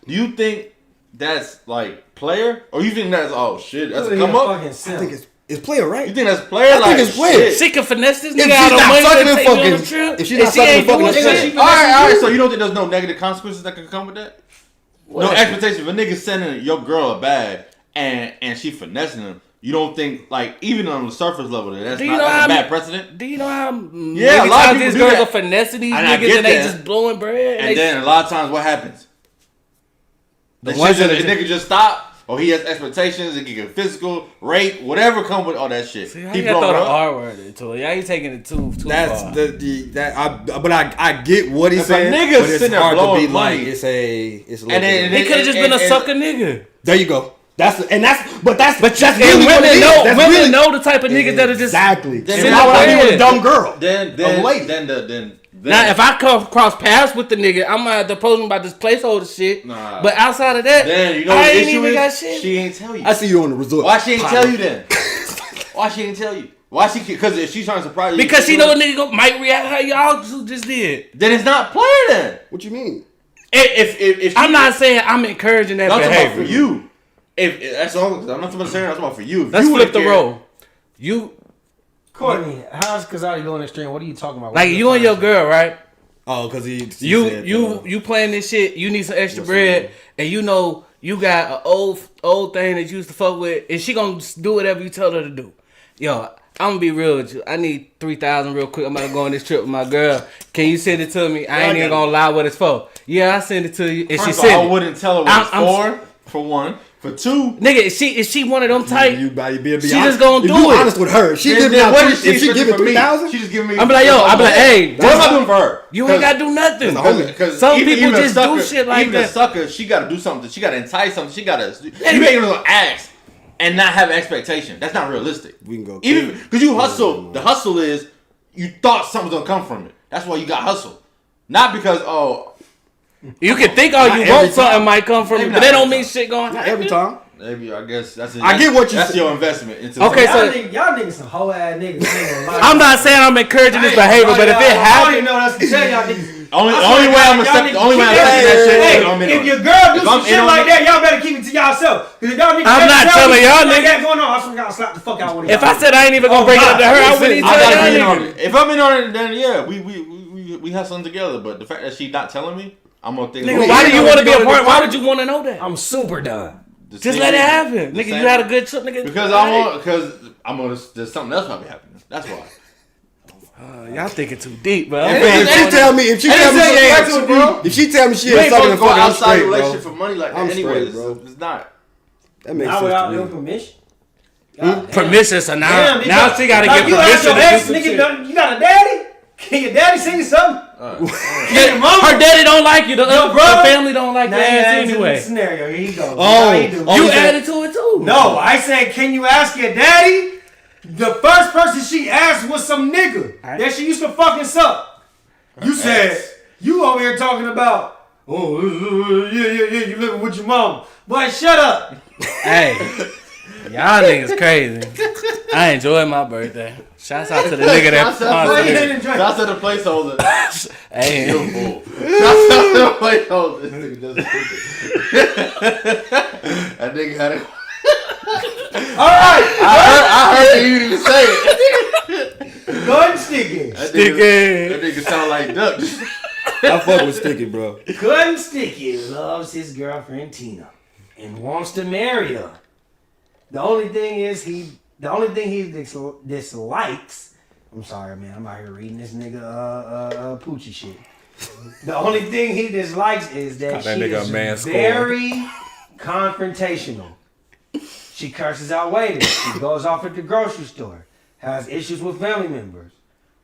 you think that's like player, or you think that's shit? That's a come up. I think it's player, right? You think that's player? I think it's player. Shit. She can finesse this If nigga out of money to take me on the trip. If she's not sucking the fucking, All right. So you don't think there's no negative consequences that can come with that? No expectation. If a nigga sending your girl a bag and she finessing him, you don't think, like, even on the surface level, that's not a bad precedent? Do you know how a lot of people these do girls that. are finessing these And I niggas get and they that. just blowing bread? And then a lot of times, what happens? The nigga just stop, or he has expectations. It can get physical, rape, whatever come with all that shit. See, how he you gotta throw blow the it up. R word into it? Yeah, you taking it too That's far. but I get what he's If a saying. nigga But it's sitting there hard to blowing be like money, it's a little and then- bit. He could have just been a sucker nigga. There you go. But that's And really what it women is. know That's women really- know the type of niggas that are just exactly. Then So why would I be with a dumb girl? Then Now, if I come cross paths with the nigga, I'm gonna have to approach him about this placeholder shit. Nah. But outside of that, then you know I what the ain't issue even got is? shit. She ain't tell you. I see you on the resort. Why she ain't tell you then? Why she ain't tell you? Why she? Because if she's trying to surprise you, Because she know a nigga might react how y'all two just did. then it's not player. Then What you mean? if I'm not saying I'm encouraging that I'm talking behavior. about for you. If that's all, I'm not talking about saying. I'm talking about for you. If Let's you flip the care- role. You Courtney, how's Kazadi going extreme? What are you talking about? like you and your girl, right? Oh, because he said, You playing this shit. You need some extra bread, and you know you got an old thing that you used to fuck with, and she gonna do whatever you tell her to do. Yo, I'm gonna be real with you. I need 3,000 real quick. I'm about to go on this trip with my girl. Can you send it to me? I ain't even gonna lie what it's for. Yeah, I send it to you, and she First of all, sent I it. wouldn't tell her what it's for one. For two, Nigga, is she one of them type? You be She just gonna do you it. honest with her. She then give me what is if she give me for me? 3,000. She just giving me. I'm like, yo, I'm like, hey, what am I doing for her? you ain't gotta do nothing. Because Some people just do shit like even that. a sucker, she gotta do something. She gotta entice something. She gotta. You ain't gonna ask and not have expectation. That's not realistic. We can go even because you hustle. The hustle is you thought something's gonna come from it. That's why you got hustle, not because You can think all you every want time. something might come from it, Maybe but not that don't every mean shit going Not happen. every time. maybe I guess that's. I get what you That's say. your investment into. Okay, something. so y'all niggas some hoe ass niggas. I'm not saying I'm encouraging this behavior, but if it I don't happens, even know what else to tell y'all niggas. Only I swear way to God, I'm y'all accepting niggas that keep shit Hey, is I'm in if on your it. girl do If some I'm shit in on like it- that, y'all better keep it to yourself. Cause if y'all niggas I'm not telling y'all like niggas. that going on, I swear to God, slap the fuck out with if I said I ain't even gonna bring it up to her, I wouldn't even I tell gotta be in y'all on niggas. it. If I'm in on it, then yeah, we have something together. But the fact that she not telling me, I'm gonna think. Nigga, why do you want to be a part? Why would you want to know that? I'm super done. Just let it happen, nigga. You had a good trip, nigga. Because I'm gonna. There's something else might be happening. That's why. Y'all thinking too deep, bro. If she tell me she ain't, if she tell me she You ain't ain't sucking supposed the to go fuck, I'm outside straight, the relationship bro. for money like that. I'm Anyway, straight, bro. it's not. That makes Not sense without to your me. permission. Permission, so now Damn, she gotta like get you ask permission your to do ex some nigga, shit. you got a daddy? Can your daddy sing you something? Yeah, her daddy don't like you. The brother? family don't like your ass anyway. Scenario. Here you go. Oh, You added to it too. No, I said, can you ask your daddy? The first person she asked was some nigga that she used to fucking suck. You said, you over here talking about, yeah, you living with your mom. Boy, shut up. Hey, y'all niggas crazy. I enjoyed my birthday. Shouts out to the nigga that sponsored it. That's the placeholder. Hey, Beautiful. That's the placeholder. This nigga just that nigga had it. Alright, I heard you even say it. go ahead and stick it. That nigga sound like Duck. I fuck with Sticky, bro. Good and Sticky loves his girlfriend Tina and wants to marry her. The only thing he dislikes. I'm sorry, man. I'm out here reading this nigga Poochie shit. The only thing he dislikes is that she is very confrontational. She curses out waiters. She goes off at the grocery store. Has issues with family members,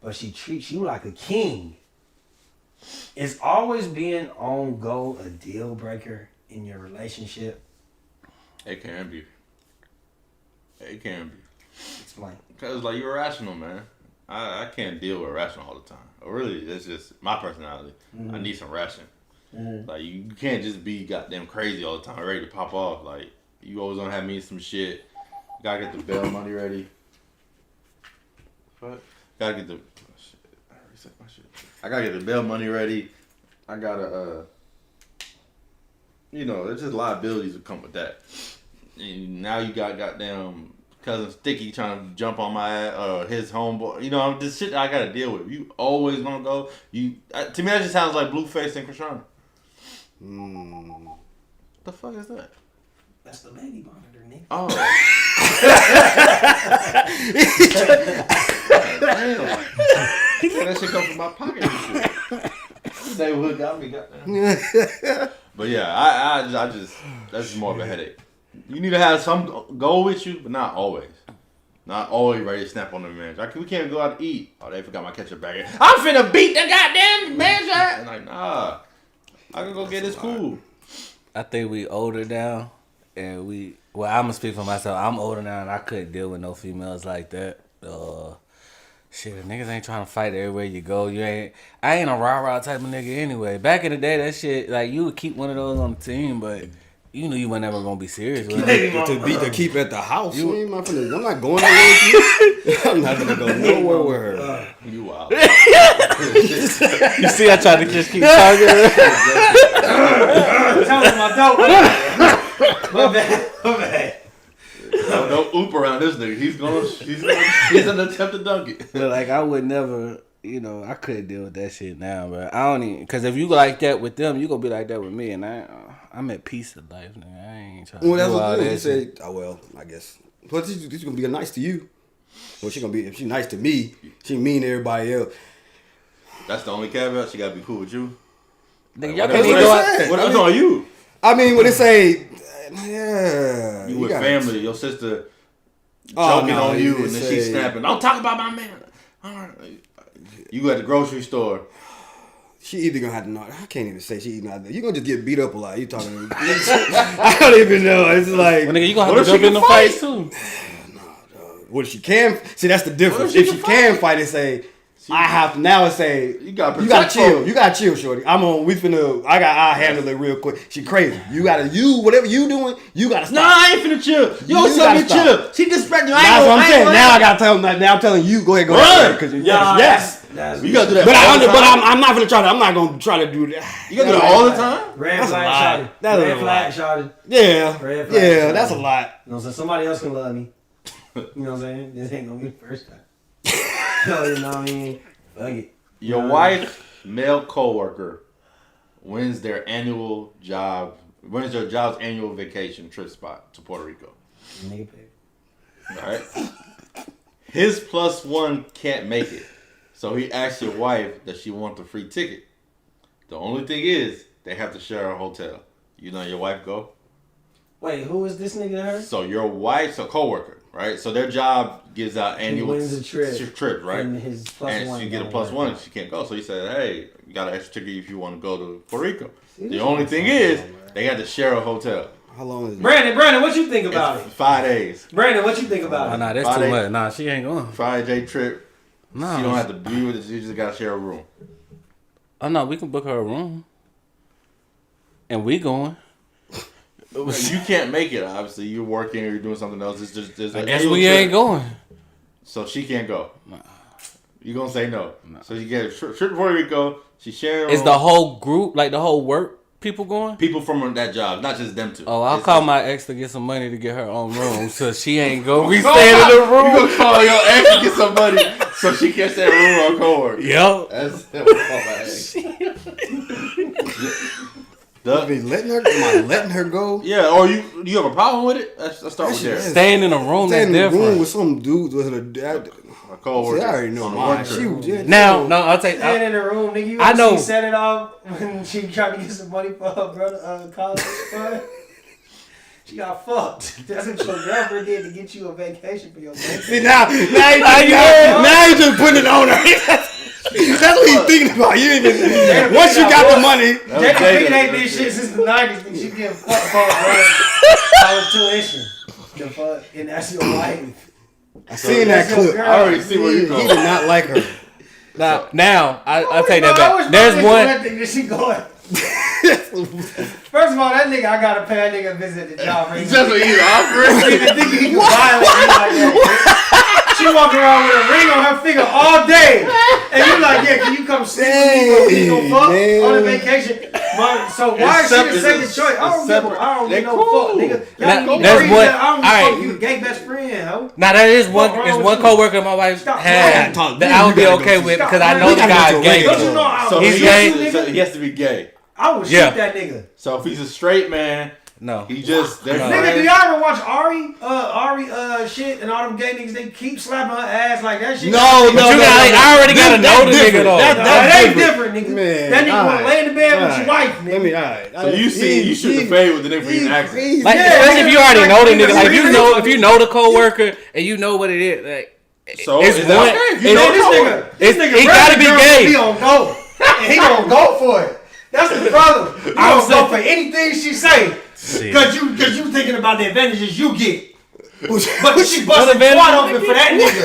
but she treats you like a king. Is always being on go a deal breaker in your relationship? It can be. It can be. Explain. Because, like, you're irrational, man. I can't deal with irrational all the time. Really, that's just my personality. I need some ration. Like, you can't just be goddamn crazy all the time, ready to pop off. Like, you always gonna have me some shit. Gotta get the bail money ready. What? Gotta get the... Shit. I reset my shit. I gotta get the bail money ready. I gotta, you know, there's just liabilities that come with that. And now you got goddamn cousin Sticky trying to jump on my his homeboy. You know, this shit I gotta deal with. You always gonna go. To me, that just sounds like Blueface and Krishana. The fuck is that? That's the lady monitor, nigga. Oh. Damn. That shit come from my pocket and shit. Neighborhood got me, goddamn. But yeah, I just that's just more of a headache. You need to have some go with you, but not always. Not always ready to snap on the manager. We can't go out to eat. Oh, they forgot my ketchup bag here. I'm finna beat the goddamn manager. And like, nah, I can go get this cool. I think we older now, and well, I'm gonna speak for myself. I'm older now, and I couldn't deal with no females like that. Shit, niggas ain't trying to fight everywhere you go. I ain't a rah-rah type of nigga anyway. Back in the day, that shit, like, you would keep one of those on the team, but you knew you were never gonna be serious with it. To keep at the house. I'm not going nowhere with you. I'm not gonna go nowhere with her. You wild. You see, I tried to just keep talking. Tell me my dope. My bad. Don't oop around this nigga. He's gonna attempt to dunk it. But like, I would never, I couldn't deal with that shit now, bro. I don't even, cause if you like that with them, you gonna be like that with me, and I'm at peace with life, nigga. I ain't trying to do all that shit. Oh well, I guess. But she's gonna be nice to you. Well, if she's nice to me, she mean to everybody else. That's the only caveat. She gotta be cool with you. Nigga, Like, y'all can't even go out. What's on you? I mean, when they say, yeah, You with family, your sister joking on you, and then she snapping. Don't talk about my man. All right. You at the grocery store. She either gonna have to know. I can't even say she either gonna. You gonna just get beat up a lot. You talking? I don't even know. It's like, well, nigga, you gonna have to jump in the fight too. What if she can? See, that's the difference. If she can fight and say, I have to now say, you gotta chill. You gotta chill, shorty. I'll handle it real quick. She crazy. Whatever you doing, you gotta stop. Nah, I ain't finna chill. You don't tell me to chill. She disrespecting you. That's what I'm saying. Now I gotta tell him. Now I'm telling you, go ahead, go ahead. Yes. You gotta do that. I'm not gonna try to. I'm not gonna try to do that. You gotta do that all the time. Red flag, shawty. Red flag, shawty. Yeah, that's a lot. You know what I'm saying? Somebody else can love me. You know what I'm saying? This ain't gonna be the first time. You know what I mean? Fuck it. Your wife, male coworker, wins their job's annual vacation trip spot to Puerto Rico. Nigga pay. All right. His plus one can't make it, so he asked your wife that she wants a free ticket. The only thing is they have to share a hotel. You know your wife go? Wait, who is this nigga to her? So your wife's a coworker, right? So their job gives out annual wins a trip, right? And his plus one. She get a plus one and she can't go. So he said, hey, you got an extra ticket if you want to go to Puerto Rico. The only thing is they had to share a hotel. How long is it? Brandon, what you think about it? 5 days. Brandon, what you think about it? Nah, that's too much. Nah, she ain't going. 5-day trip. No. She don't have to be with it. You just got to share a room. Oh, no, we can book her a room. And we going. You can't make it, obviously. You're working or you're doing something else. It's just I guess we ain't going. So she can't go. Nah. You gonna say no. So you get a trip to Puerto Rico. She's sharing. Is the whole group, like the whole work people going? People from that job, not just them two. Oh, I'll call my ex to get some money to get her own room, so she ain't gonna be staying in the room. You gonna call your ex to get some money so she can't stay in the room on coworker. Yep. That's my ex. Letting her go? Yeah, or you have a problem with it? Let's start with there. Staying in a room that's different. Staying in a room with some dude with a coworker. I already know mine. I'll take. Staying in the room, nigga. You know. She set it off when she tried to get some money for her brother college fund. She got fucked. That's what your girlfriend did to get you a vacation for your birthday. See now you just putting it on her. That's what he's thinking about. You ain't even. Once you got the money, Jada ain't did shit since the 90s. She getting fucked for her college tuition. The fuck? And that's your wife. I seen that clip. I already see where you He going. did not like her. Now I'll take that I wish back. my There's bitch one. would think that she going. First of all, that nigga, I gotta pay that nigga a visit at the job. Right? Just what you offering. Even think he can violate me like that. She walking around with a ring on her finger all day, and you like, yeah, can you come sleep with me? We gonna fuck on a vacation. So why is she the second choice? I don't give no fuck, nigga. Y'all need to read that. I don't give a fuck. You gay best friend, ho. Now that is one coworker my wife had that I would be okay with because I know the guy's gay. Don't you know So He's gay. So he has to be gay. I would shoot Yeah. that nigga. So if he's a straight man, No. he just they're Nigga, do y'all ever watch Ari shit and all them gay niggas? They keep slapping her ass like that shit. No, But you got, I already gotta know the nigga though. That ain't different, nigga. Man, That nigga wanna alright. lay in the bed with your wife, Let nigga. me, alright. So you shoot the fade with the nigga for eating accent. Like especially if you already know the nigga. Like if you know the coworker and you know what it is. Like So it's is that one. okay? If you Man, know this nigga he gotta be gay. He gonna go. And he gonna go for it. That's the problem. He gonna go for anything she say. Cause you thinking about the advantages you get. But she busting twat open for that nigga.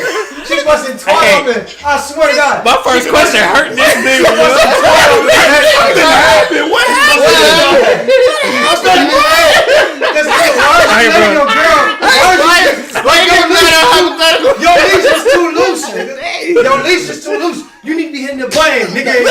She busting twat open. I swear to God. My first question hurt this She nigga. busting twat open for that nigga. What happened? I'm telling you, this nigga, why is you letting your girl? Your leash is too loose, nigga. Your leash is too loose. You need to be hitting the button, nigga.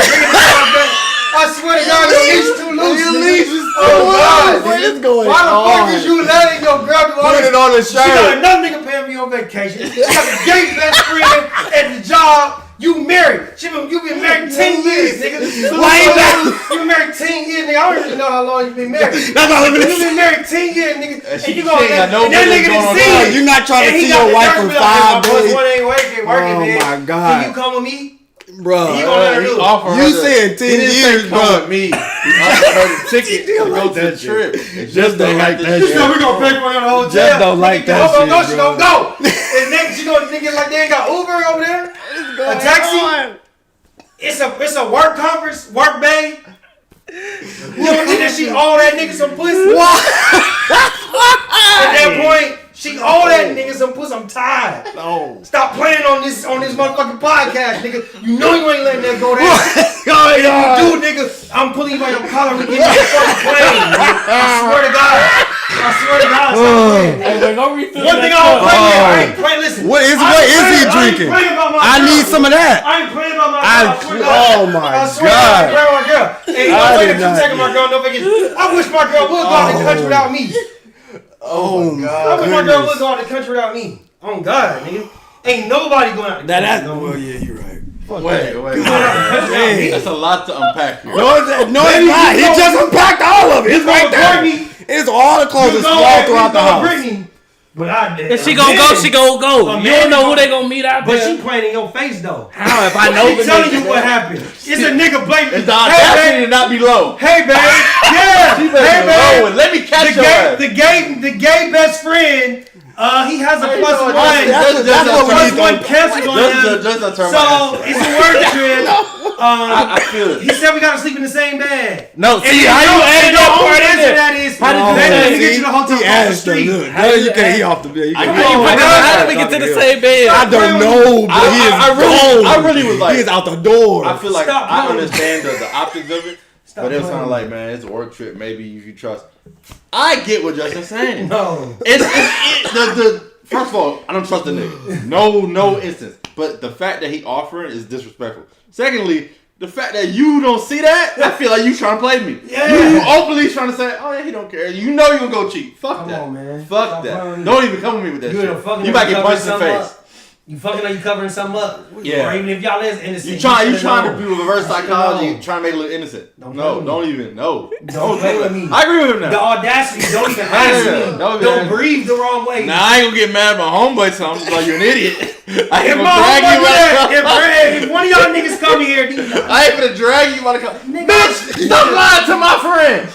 I swear to God, your leash too loose. Your leash is too loose. What is going Why the fuck on? is you letting your girl do all Put this? it on the She got shirt. another nigga paying me on vacation. She got a gay best friend at the job. You married. You been married 10 years, nigga. Why you back? You been married 10 years, nigga. I don't even know how long you been married. That's all I'm You gonna been married 10 years, nigga. And she you gonna ain't got no and that business nigga going on done seen now. it. You're not trying to And he see got your the wife nerve for to be like, 5 my plus days. one ain't working, Oh man. my God. Can you come with me? Bro, You gonna let her do it. you said 10 years, Come bro. with me. He offered her the ticket to go to the trip. Just don't like that You shit. know we gonna pay for your hotel. Just don't like that Nigga, shit, go, she bro. gonna go. And then she gonna nigga like they ain't got Uber over there. A taxi. It's a work conference, work bay. You don't think that she owe that nigga some pussy? What? At that point, she owe that nigga some pussy. I'm tired. No. Stop playing on this motherfucking podcast, nigga. You know you ain't letting that go down. Oh, If you do, nigga, I'm pulling you by your collar and getting you the fucking plane. Nigga. I swear to God. Stop playing. Nigga. One thing I don't play with, I ain't playing. Listen. What is he I ain't drinking? playing about my I girl. need some of that. I ain't playing about my girl. I swear to God. Oh my I swear to God, God. my girl. Hey, I don't did take you not taking my girl no vacation. I wish my girl would go out of the country without me. Oh my I wish my girl would go out of the country without me. Oh God, nigga. Ain't nobody going out of the country. Well, yeah, you're right. Wait. Hey. That's a lot to unpack here. No, it's not. He just unpacked all of it. It's right there. Britney. It's all the clothes You that's go all at throughout the house. Britney. But I did. If she gonna go, she gonna go. You don't know who they gonna meet out But there. she playing in your face though. How if I know She the telling nigga? you what happened. It's a nigga blaming. It's the audacity to not be low. Hey babe. Yeah. She Hey better be low babe. and let me catch your ass. The gay best friend. He has a plus no, one. that's what we Plus need one to- cancel on him. Just a term. So it's a work trip. I feel it. He said we gotta sleep in the same bed. No, see And how you add that part in answer there? that is, How did you baby, add let me get you the hotel He across the asked her, street. look. Now you can't. He off the bed. How did we get to the same bed? I don't know, but he is gone. I really was like, he is out the door. I feel like Stop I playing. understand the optics of it, but it was kind of like, man, it's a work trip. Maybe if you trust. I get what Justin's saying. No. First of all, I don't trust the nigga. No instance. But the fact that he offering is disrespectful. Secondly, the fact that you don't see that, I feel like you trying to play me. Yeah. You openly trying to say, oh yeah, he don't care. You know you gonna go cheat. Fuck Come that. on, man. Fuck Stop that. playing. Don't even come with me with that You shit. fucking You might get punched in the covering face. something up. You fucking know you covering something up. Yeah. Or even if y'all is innocent. You trying should've to known. do reverse psychology, known. trying to make it look innocent. Don't play with me. Don't even. No. Don't play with me. I agree with him The now. audacity, don't even ask me. Don't breathe the wrong way. Now I ain't gonna get mad at my homeboy, so I'm just like, you're an idiot. I If ain't my gonna drag you homeboy when I come. if one of y'all niggas come here, I ain't gonna drag you when I come. Nigga. Bitch, stop lying to my friend.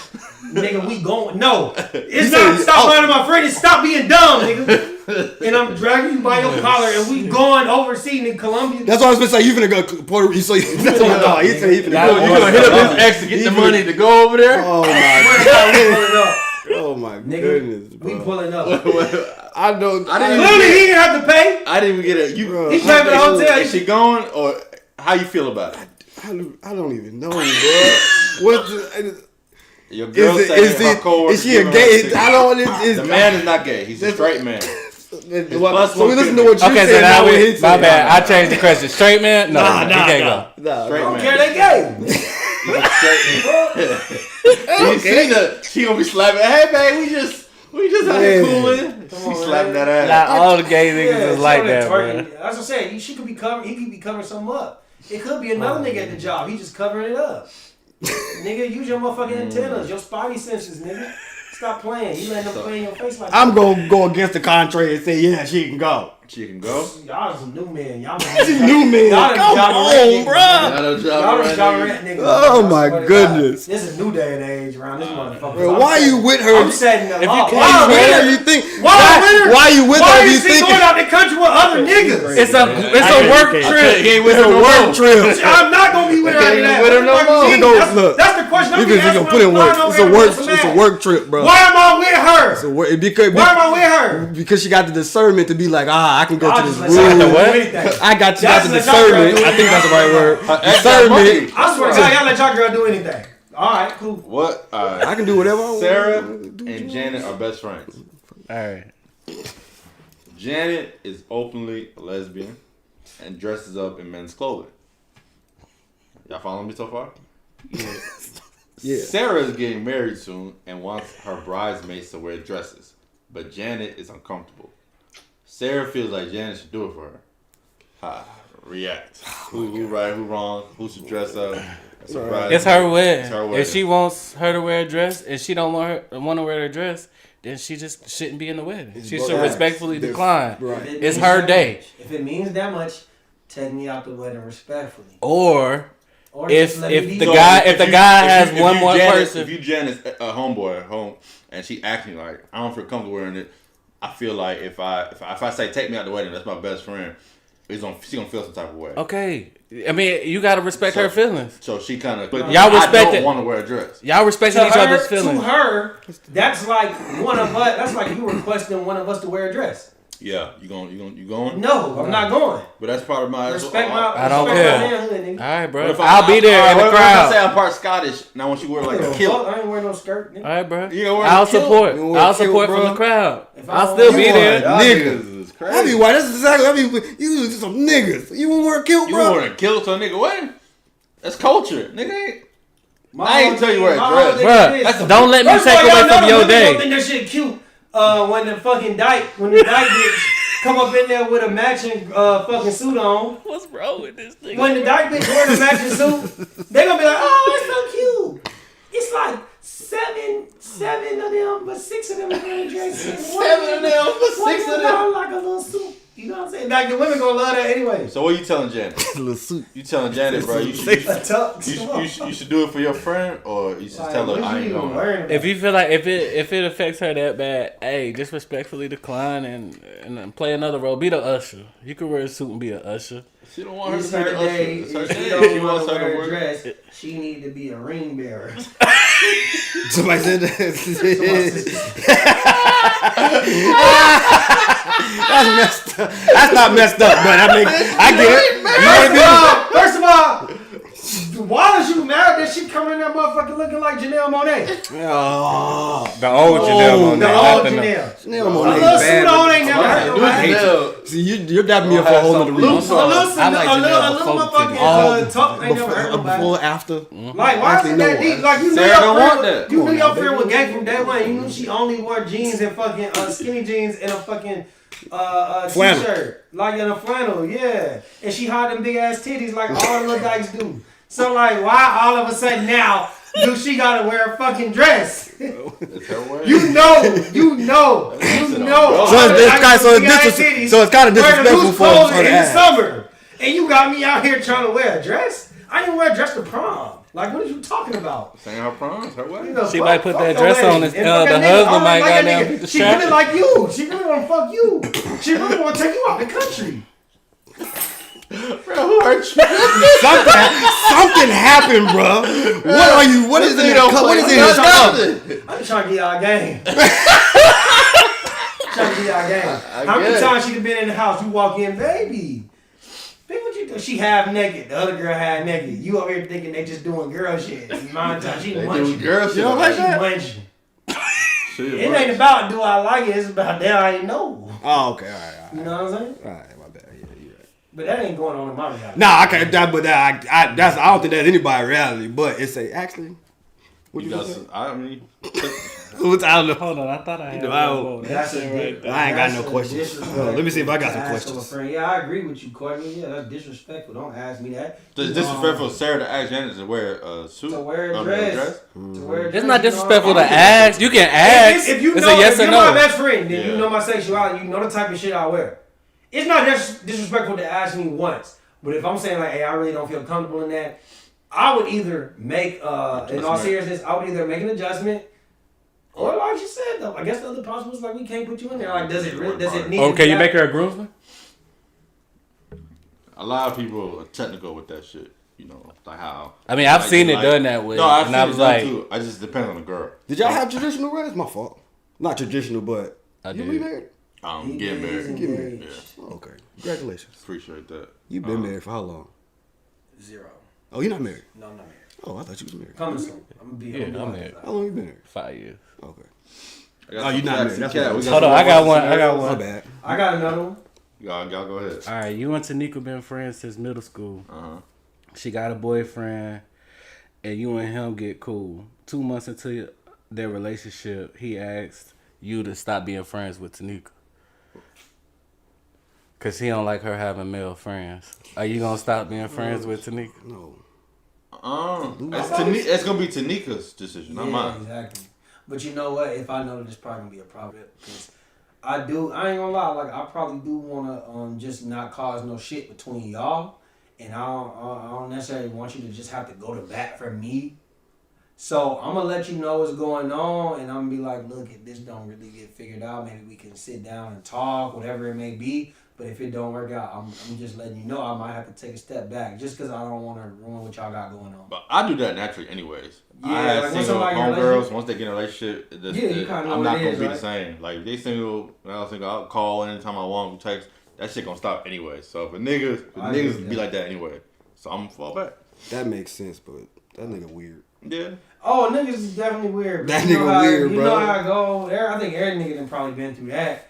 nigga, we going. No, it's not stop lying to my friend. It's stop being dumb, nigga. And I'm dragging you by your collar, and we going overseas in Colombia. That's what I was gonna say. You finna go to Puerto Rico. So that's what I thought. He said he finna go. You gonna hit up his ex to get the money to go over there? Oh my god. Oh my Nigga, goodness, we bro. pulling up. I don't. Clearly, he didn't have to pay. I didn't even get it. You, He paid for the hotel. Is she going or how you feel about it? I don't even know, bro. What? Your girl saying her coworker is she a giving her gay? ticket. I don't. The man is not gay. He's a straight man. So we listen to what you Okay, said. so now what he my said. bad. I changed the question. Straight man? No, he can't go. Straight I don't man. care, they gay. He's a straight man. You see the? She gonna be slapping. Hey, babe, we just out here cooling. She slapping that ass. Not all the gay niggas is like that, bro. That's what I'm saying. She could be covering. He could be covering something up. It could be another nigga at the job. He just covering it up. Nigga, use your motherfucking antennas, your spidey senses, nigga. Stop playing. You letting them play in your face like I'm that. gonna go against the contrary and say, yeah, she can go. She can go. Y'all some new men. Y'all She's new man. Y'all Come on, bro. Y'all done John Rant niggas. Oh I my swear to goodness. God. This is new day and age around this motherfucker. Bro, why you with her? I'm setting the law. Why you with her? You think? Why you with her? Why You is she think going out the country with other niggas? It's a work trip. He ain't with it's her a no work more. trip? I'm not gonna be with her after that. with her no more. You gonna look. That's the question. You gonna put in work. It's a work trip, bro. Why am I with her? It's a work because Why am I with her? because she got the discernment to be like, I can go I'll to just this let y'all room. do anything. I got you got the Just let y'all discernment. do I think that's the right word. Discernment. Discernment. I swear to God, y'all let y'all girl do anything. All right, cool. What? I can do whatever I want. Sarah and Janet are best friends. All right. Janet is openly a lesbian and dresses up in men's clothing. Y'all following me so far? Yeah. Sarah is getting married soon and wants her bridesmaids to wear dresses, but Janet is uncomfortable. Sarah feels like Janet should do it for her. React. Who right? Who wrong? Who should dress up? It's her wedding. It's her wedding. If she wants her to wear a dress and she don't want to wear her dress, then she just shouldn't be in the wedding. She should respectfully decline. Right. It's her day. If it means that much, take me out the wedding respectfully. Or if just let me the leave. guy has one more person. If you Janet's a homeboy at home and she acting like I don't feel comfortable wearing it, I feel like if I say take me out the wedding, that's my best friend. She gonna feel some type of way. Okay, I mean you gotta respect her feelings. So she kind of. Y'all respect I don't it. want to wear a dress. Y'all respecting each other's feelings. To her, that's like one of us. That's like you requesting one of us to wear a dress. Yeah, you going? No, I'm not going. But that's part of my. Respect my. I don't respect care. my manhood, nigga. All right, bro. What if I'll be there in the what if crowd. I say I'm part Scottish. Now, once you wear like a kilt, I ain't wearing no skirt. Nigga. All right, bro. You gonna wear I'll a kilt? support. You wear a I'll kilt, support bro? from the crowd. If I I'll don't still wear be one, there. Niggas. It's I crazy. be white. That's exactly. I mean, you just some niggas. You won't wear a kilt, You bro. wearing a kilt to a nigga wedding? That's culture, nigga. My I ain't whole tell you thing- wear a my dress. whole thing Bruh, is this. don't let me First of take all, y'all away from know your the women day. don't think that shit cute. When the fucking when the dyke bitch come up in there with a matching fucking suit on. What's wrong with this thing? When the dyke bitch wearing a matching suit, they gonna be like, oh, it's so cute. It's like seven of them, but 6 of them are wearing dresses. 7 of them, but 6 of them. Like a little suit. You know what I'm saying? Like the women gonna love that anyway. So what you telling Janet? Little suit. You telling Janet, bro? You A tux. should do it for your friend, or you should tell her I ain't going. If you feel like if it affects her that bad, hey, just respectfully decline and play another role. Be the usher. You can wear a suit and be an usher. She don't want her It's to be her the usher. day. It's her If she day. don't She want wants to her to wear a wear. dress, she need to be a ring bearer. Somebody said that. That's messed up. That's not messed up, but I mean, I get it. First of all, why is you mad that she coming in that motherfucker looking like Janelle Monáe? Oh, The old Janelle Monáe. The old Janelle. Janelle A Monáe little bad. suit on ain't never hurt nobody. Janelle. See, you're dapping me up for a whole nother reason. A little I like Janelle a little before motherfucking talk ain't never hurt nobody. Before, after. Like, why is Actually, it no. that deep? Like, you knew Sarah your don't friend, want that. you Come knew on your now, friend was gay from day one. You knew she only wore jeans and fucking skinny jeans and a fucking Flannel. t-shirt. Like in a flannel, yeah. And she had them big ass titties like all the little dykes do. So like, why all of a sudden now do she gotta wear a fucking dress? It's her way. You know. So titties it's kind of disrespectful loose for clothes her in to the ask. summer. And you got me out here trying to wear a dress? I didn't wear a dress to prom. Like, what are you talking about? Saying her prom, her way. You know, She fuck- might put fuck that the dress wedding. on and And the fuck that nigga. husband I don't might like that goddamn nigga. She distract really her. like you. She really want to fuck you. She really want to take you out the country. Who hurt you? Something happened, bro. What are you? What is it? What is in his cup? I'm trying to get y'all a game. How many times she been in the house? You walk in, baby. Baby, what you do? She half naked. The other girl half naked. You over here thinking they just doing girl shit. My time, she munching. Girl shit. You don't like She that? munching. It ain't about do I like it. It's about that I ain't know. Oh, okay. All right. You know what I'm saying? All right, my bad. Yeah, you're right. But that ain't going on in my reality. Nah, I can't. I don't think that's anybody's reality. But it's actually. What You you got say? some, I mean, I don't know. Hold on, I thought I had know, one I more. That's a right there. I ain't got no that's a questions. disrespect Let me see if I got some to ask questions. of a friend. Yeah, I agree with you, Courtney. Yeah, that's disrespectful. Don't ask me that. it's disrespectful for Sarah to ask Janet to wear a suit. To wear a I mean, dress. To wear a dress. It's not you know, disrespectful to I'm- ask. You can ask. If you It's know, a yes if or you're no. my best friend, then Yeah. you know my sexuality. You know the type of shit I wear. It's not disrespectful to ask me once, but if I'm saying like, hey, I really don't feel comfortable in that, I would either make, in all seriousness, I would either make an adjustment, or like you said, though, I guess the other possible is like we can't put you in there. Like, does it need? Oh, to can be you that- make her a groomsman? A lot of people are technical with that shit. You know, like how. I mean, I've like, seen it like- done that way, No, I've and seen I it was done like, too. I just depend on the girl. Did y'all have traditional weddings? My fault. Not traditional, but I you did. remarried? Getting married. Get married. Yeah, Oh, okay. Congratulations. appreciate that. You've been married for how long? 0. Oh, you're not married. No, I'm not married. Oh, I thought you was married. Coming soon. I'm gonna be. Yeah, I'm I'm married. How long you been married? 5 years. Okay. Oh, you not married. That's what it is. Hold on, I got one. I got My one. bad. I got another one. Y'all go ahead. All right, you and Tanika been friends since middle school. She got a boyfriend, and you and him get cool. 2 months into their relationship, he asked you to stop being friends with Tanika. Cause he don't like her having male friends. Are you gonna stop being friends with Tanika? No. It's gonna be Tanika's decision, not Yeah, mine. exactly. But you know what? If I know that it's probably gonna be a problem, because I ain't gonna lie. Like I probably do wanna just not cause no shit between y'all, and I don't necessarily want you to just have to go to bat for me. So I'm gonna let you know what's going on, and I'm gonna be like, look, if this don't really get figured out, maybe we can sit down and talk, whatever it may be. But if it don't work out, I'm just letting you know I might have to take a step back, just because I don't want to ruin what y'all got going on. But I do that naturally, anyways. Yeah, I have like when single somebody in a homegirls. relationship- Once they get in a relationship, Yeah, you kinda know I'm what not it gonna is, be right? the same. Like if they single, I'll call anytime I want, we text. That shit gonna stop anyway. So if I agree with niggas be that. like that anyway, so I'm gonna fall back. That makes sense, but that nigga weird. Yeah. Oh, niggas is definitely weird. That You know nigga how- weird, you bro. know how I go. I think every nigga done probably been through that.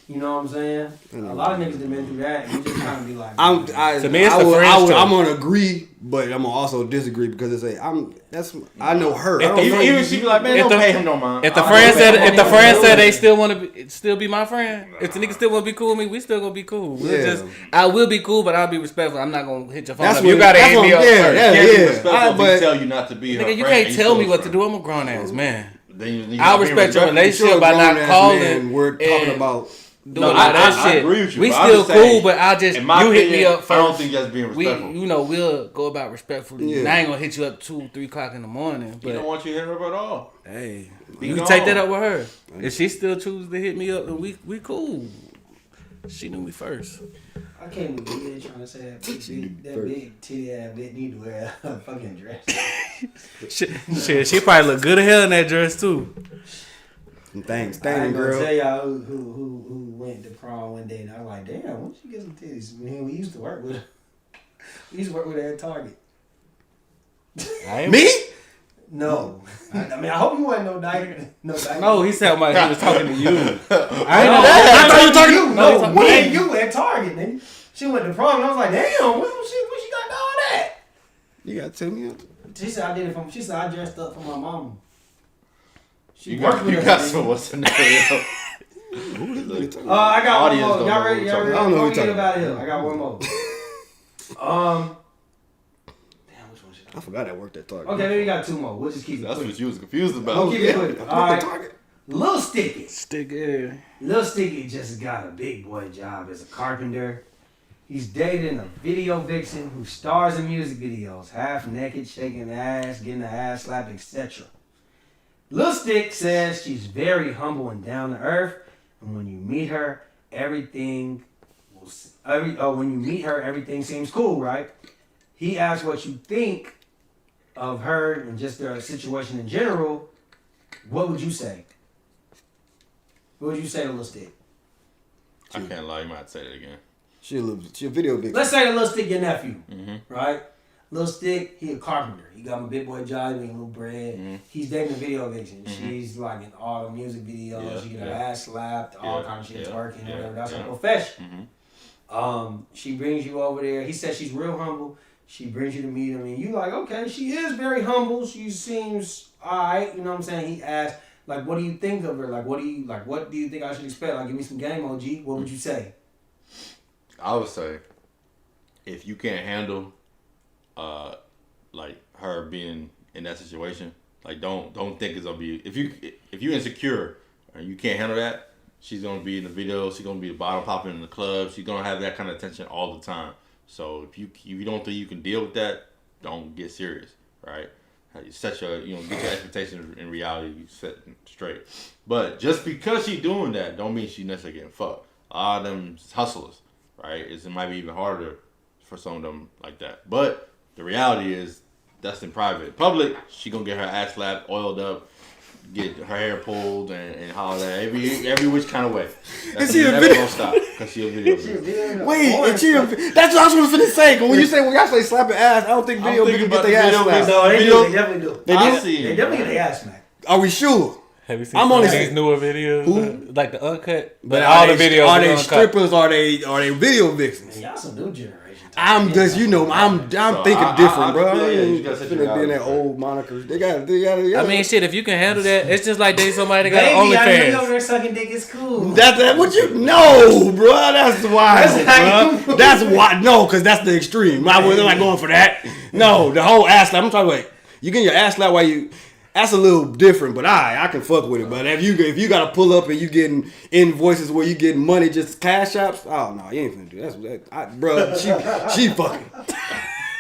You know what I'm saying? A lot of niggas done been through that, and you just kind of be like, To me, it's the friends choice. I'm gonna agree, but I'm gonna also disagree because it's I know her. I don't know Even you. she be like, man, If don't the- pay him no mind. If the I friend don't said, pay him if the no friend mind. said they still want to be my friend, if the nigga still want to be cool with me, we still gonna be cool. Yeah. I will be cool, but I'll be respectful. I'm not gonna hit your phone That's up. what- You gotta that's hit what me I'm- up yeah, first. yeah. Can't be respectful if but- he tell you not to be her Nigga, you friend, can't and tell still me his what to friend. do. I'm a grown ass man. Then you I'll gotta be respect your respectful. relationship Sure, by not grown-ass calling. man, we're talking and about. doing No, all I that shit. agree with you, We but I'm still just saying, cool, but I just in my you hit me opinion, up first. I don't think that's being respectful. We'll go about respectfully. Yeah. And I ain't gonna hit you up 2-3 o'clock in the morning. He But don't want you to hit her up at all. hey, Be you can gone. take that up with her. If she still chooses to hit me up, and we cool. She knew me first. I can't believe they trying to say that big titty ass bitch need to wear a fucking dress. She probably look good as hell in that dress too. Thanks, I ain't gonna girl. tell y'all who went to prom one day, and I was like, damn, when did you get some titties? Man, we used to work with her. We used to work with her at Target. Me? No. I mean, I hope you wasn't no dyke. No, he said he was talking to you. I ain't know I thought you were talking to you. No, me and you at Target, nigga. She went to prom, and I was like, damn, when she got all that? You gotta tell me. She said I did it from. She said I dressed up for my mama. She You worked got with us, some nigga. what's scenario. I got Audience one more. don't Y'all know ready? what Y'all we're ready? I don't know what Before we you're get out of here, I got one more. Damn, which one should I forgot I worked at Target. Okay, maybe we got two more. We'll just keep it That's quick. what you was confused about. We'll keep it quick. I All worked at right. Target. Lil Sticky. Sticky. Sticky just got a big boy job as a carpenter. He's dating a video vixen who stars in music videos, half naked, shaking ass, getting the ass slapped, etc. Lil Stick says she's very humble and down to earth, and when you meet her, everything will when you meet her, everything seems cool, right? He asks what you think of her and just their situation in general. What would you say? What would you say to Lil Stick? I can't lie. You might say that again. She a video big. Let's say the Lil Stick your nephew, right? Lil Stick, he a carpenter. He got my big boy job, making a little bread. He's dating a video vixen. She's like in all the music videos. She get her ass slapped, all kind of shit, twerking, whatever. That's her profession. She brings you over there. He says she's real humble. She brings you to meet him, and you like, okay, she is very humble. She seems alright. You know what I'm saying? He asks, like, what do you think of her? Like, what do you think I should expect? Like, give me some game, OG. What would you say? I would say, if you can't handle, like her being in that situation, like don't think it's gonna be. If you insecure and you can't handle that, she's gonna be in the video. She's gonna be the bottom popping in the club. She's gonna have that kind of attention all the time. So if you don't think you can deal with that, don't get serious, right? You set your get your expectations in reality set straight. But just because she's doing that, don't mean she's necessarily getting fucked. A lot of them hustlers, right? It might be even harder for some of them like that. But the reality is that's in private. Public, she gonna get her ass slapped, oiled up, get her hair pulled, and holler at every which kind of way. That's never gonna stop because she a video. Wait, that's what I was gonna say. When y'all say slapping ass, I don't think video people get their ass slapped. No, they do. They definitely do. They They definitely get their ass smacked. Are we sure? Have you seen I'm some only of these saying- newer videos? Like the uncut? But Are all they, the videos are they uncut. strippers? Are they video vixens? Y'all some new generation. I'm just I'm thinking different, bro. I you ain't gotta set finna your be in that reality old monikers. They got. I mean, shit, if you can handle that, it's just like dating somebody that got Baby, I know you over OnlyFans. there sucking dick. It's cool. That's what you know, bro. That's why, bro. That's why. No, because that's the extreme. I wasn't like going for that. No, the whole ass slap. I'm talking about you getting your ass slapped while you. That's a little different, but I can fuck with it. But if you gotta pull up and you getting invoices where you getting money just cash apps, oh no, you ain't finna do that. Bro, she fucking.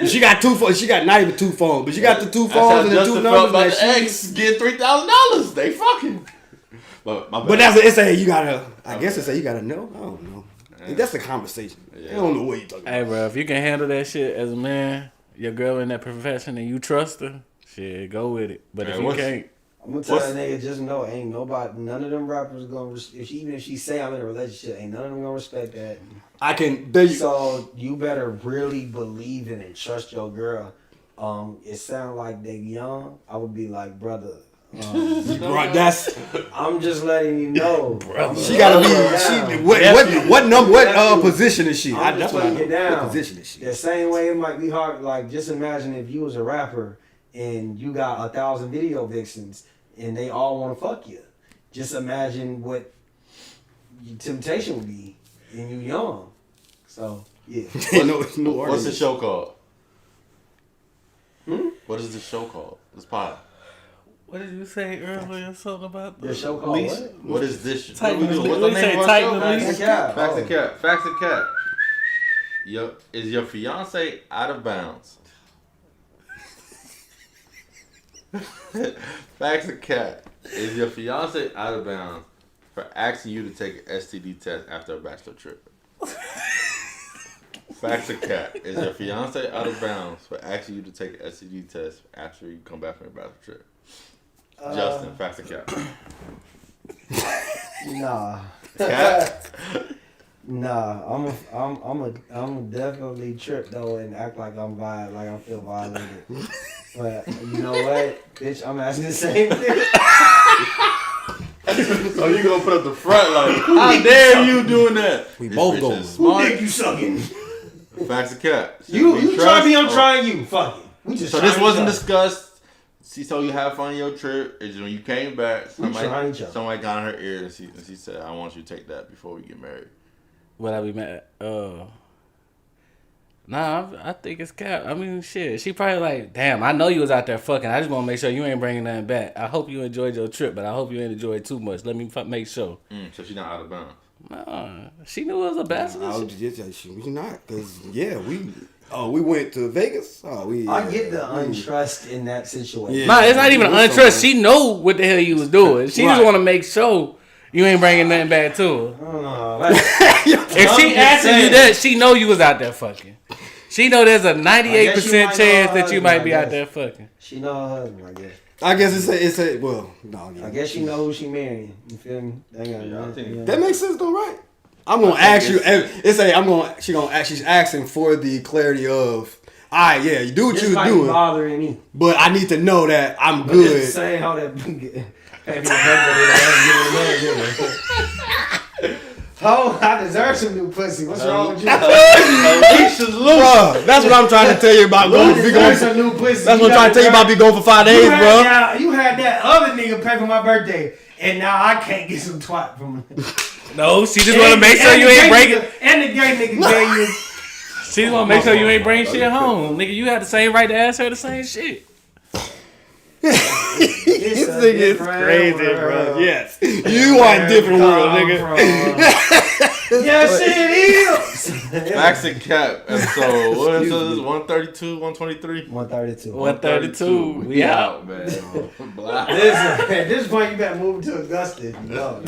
She got two phones. She got not even two phones, but she got the two phones and the two numbers. About the ex get $3,000. They fucking. But it's a you gotta. I guess it's a you gotta know. I don't know. That's a conversation. I don't know what you talking about. Hey, bro, if you can handle that shit as a man, your girl in that profession, and you trust her, shit, go with it. But if you can't, I'm gonna tell that nigga, just know, ain't nobody, none of them rappers gonna, even if she say I'm in a relationship, ain't none of them gonna respect that. I can. So you better really believe in and trust your girl. It sound like they young. I would be like, brother. Right, that's. I'm just letting you know. She gotta be. What position is she? That's what I know. What position is she? The same way it might be hard. Like, just imagine if you was a rapper and you got 1,000 video vixens and they all want to fuck you. Just imagine what your temptation would be, and you young. So yeah. What's the show called? What is the show called? This pod. what did you say earlier? Something about The show called Leash? what? What is this? Tighten the What's leash. the name of Tighten our the show? leash. Facts and cap. Facts and cap. Is your fiance out of bounds? Facts and cap. Is your fiance out of bounds for asking you to take an STD test after a bachelor trip? Facts and cap. Is your fiance out of bounds for asking you to take an STD test after you come back from a bachelor trip? Justin, facts and cap. Nah. Cap? Nah, I'm definitely trip though and act like I feel violated. But you know what, bitch, I'm asking the same thing. So you gonna put up the front like, how dare you doing that? We This both bitch going. is Who smart. dick you sucking? Facts and cap. You try me, I'm trying you. Fuck it. We just So trying this wasn't each other. discussed. She told you have fun on your trip. It's when you came back, trying each other. somebody got in her ear and she said, I want you to take that before we get married. Would I be mad? Nah, I think it's cap. I mean, shit. She probably like, damn, I know you was out there fucking. I just want to make sure you ain't bringing nothing back. I hope you enjoyed your trip, but I hope you ain't enjoyed too much. Let me make sure. So she's not out of bounds. Nah, she knew it was a bachelor. I was just she not because we went to Vegas. I get the untrust in that situation. Yeah. Nah, it's not even an untrust. She know what the hell you was doing. She just Right. want to make sure You ain't bringing nothing back to her. Oh, If she asking you that, she know you was out there fucking. She know there's a 98% chance that you might be out there fucking. She know her husband, I guess. I guess it's a well, no. I guess she know who she marrying. You feel me? That makes sense though, right? I'm gonna ask you. She's asking for the clarity of. Alright, yeah, you do what you was doing. Bothering me. But I need to know that I'm But good. just saying how that. Oh, I deserve some new pussy. What's wrong with you? Alicia's loose. Bruh, that's what I'm trying to tell you about going. Some new pussy. That's what I'm trying to tell you about. Be going for 5 days, bro. You had that other nigga pay for my birthday, and now I can't get some twat from him. No, she just want to make sure you ain't breaking. And the gay nigga gave you. She just want to make sure you ain't bringing shit home, nigga. You had the same right to ask her the same shit. This nigga is crazy, bro. Yes, you are a different world, nigga. Yes, it is. Max and Cap episode. What is this? 132, 123? 132. 132. We out, man. At this point, you better move to Augusta. No.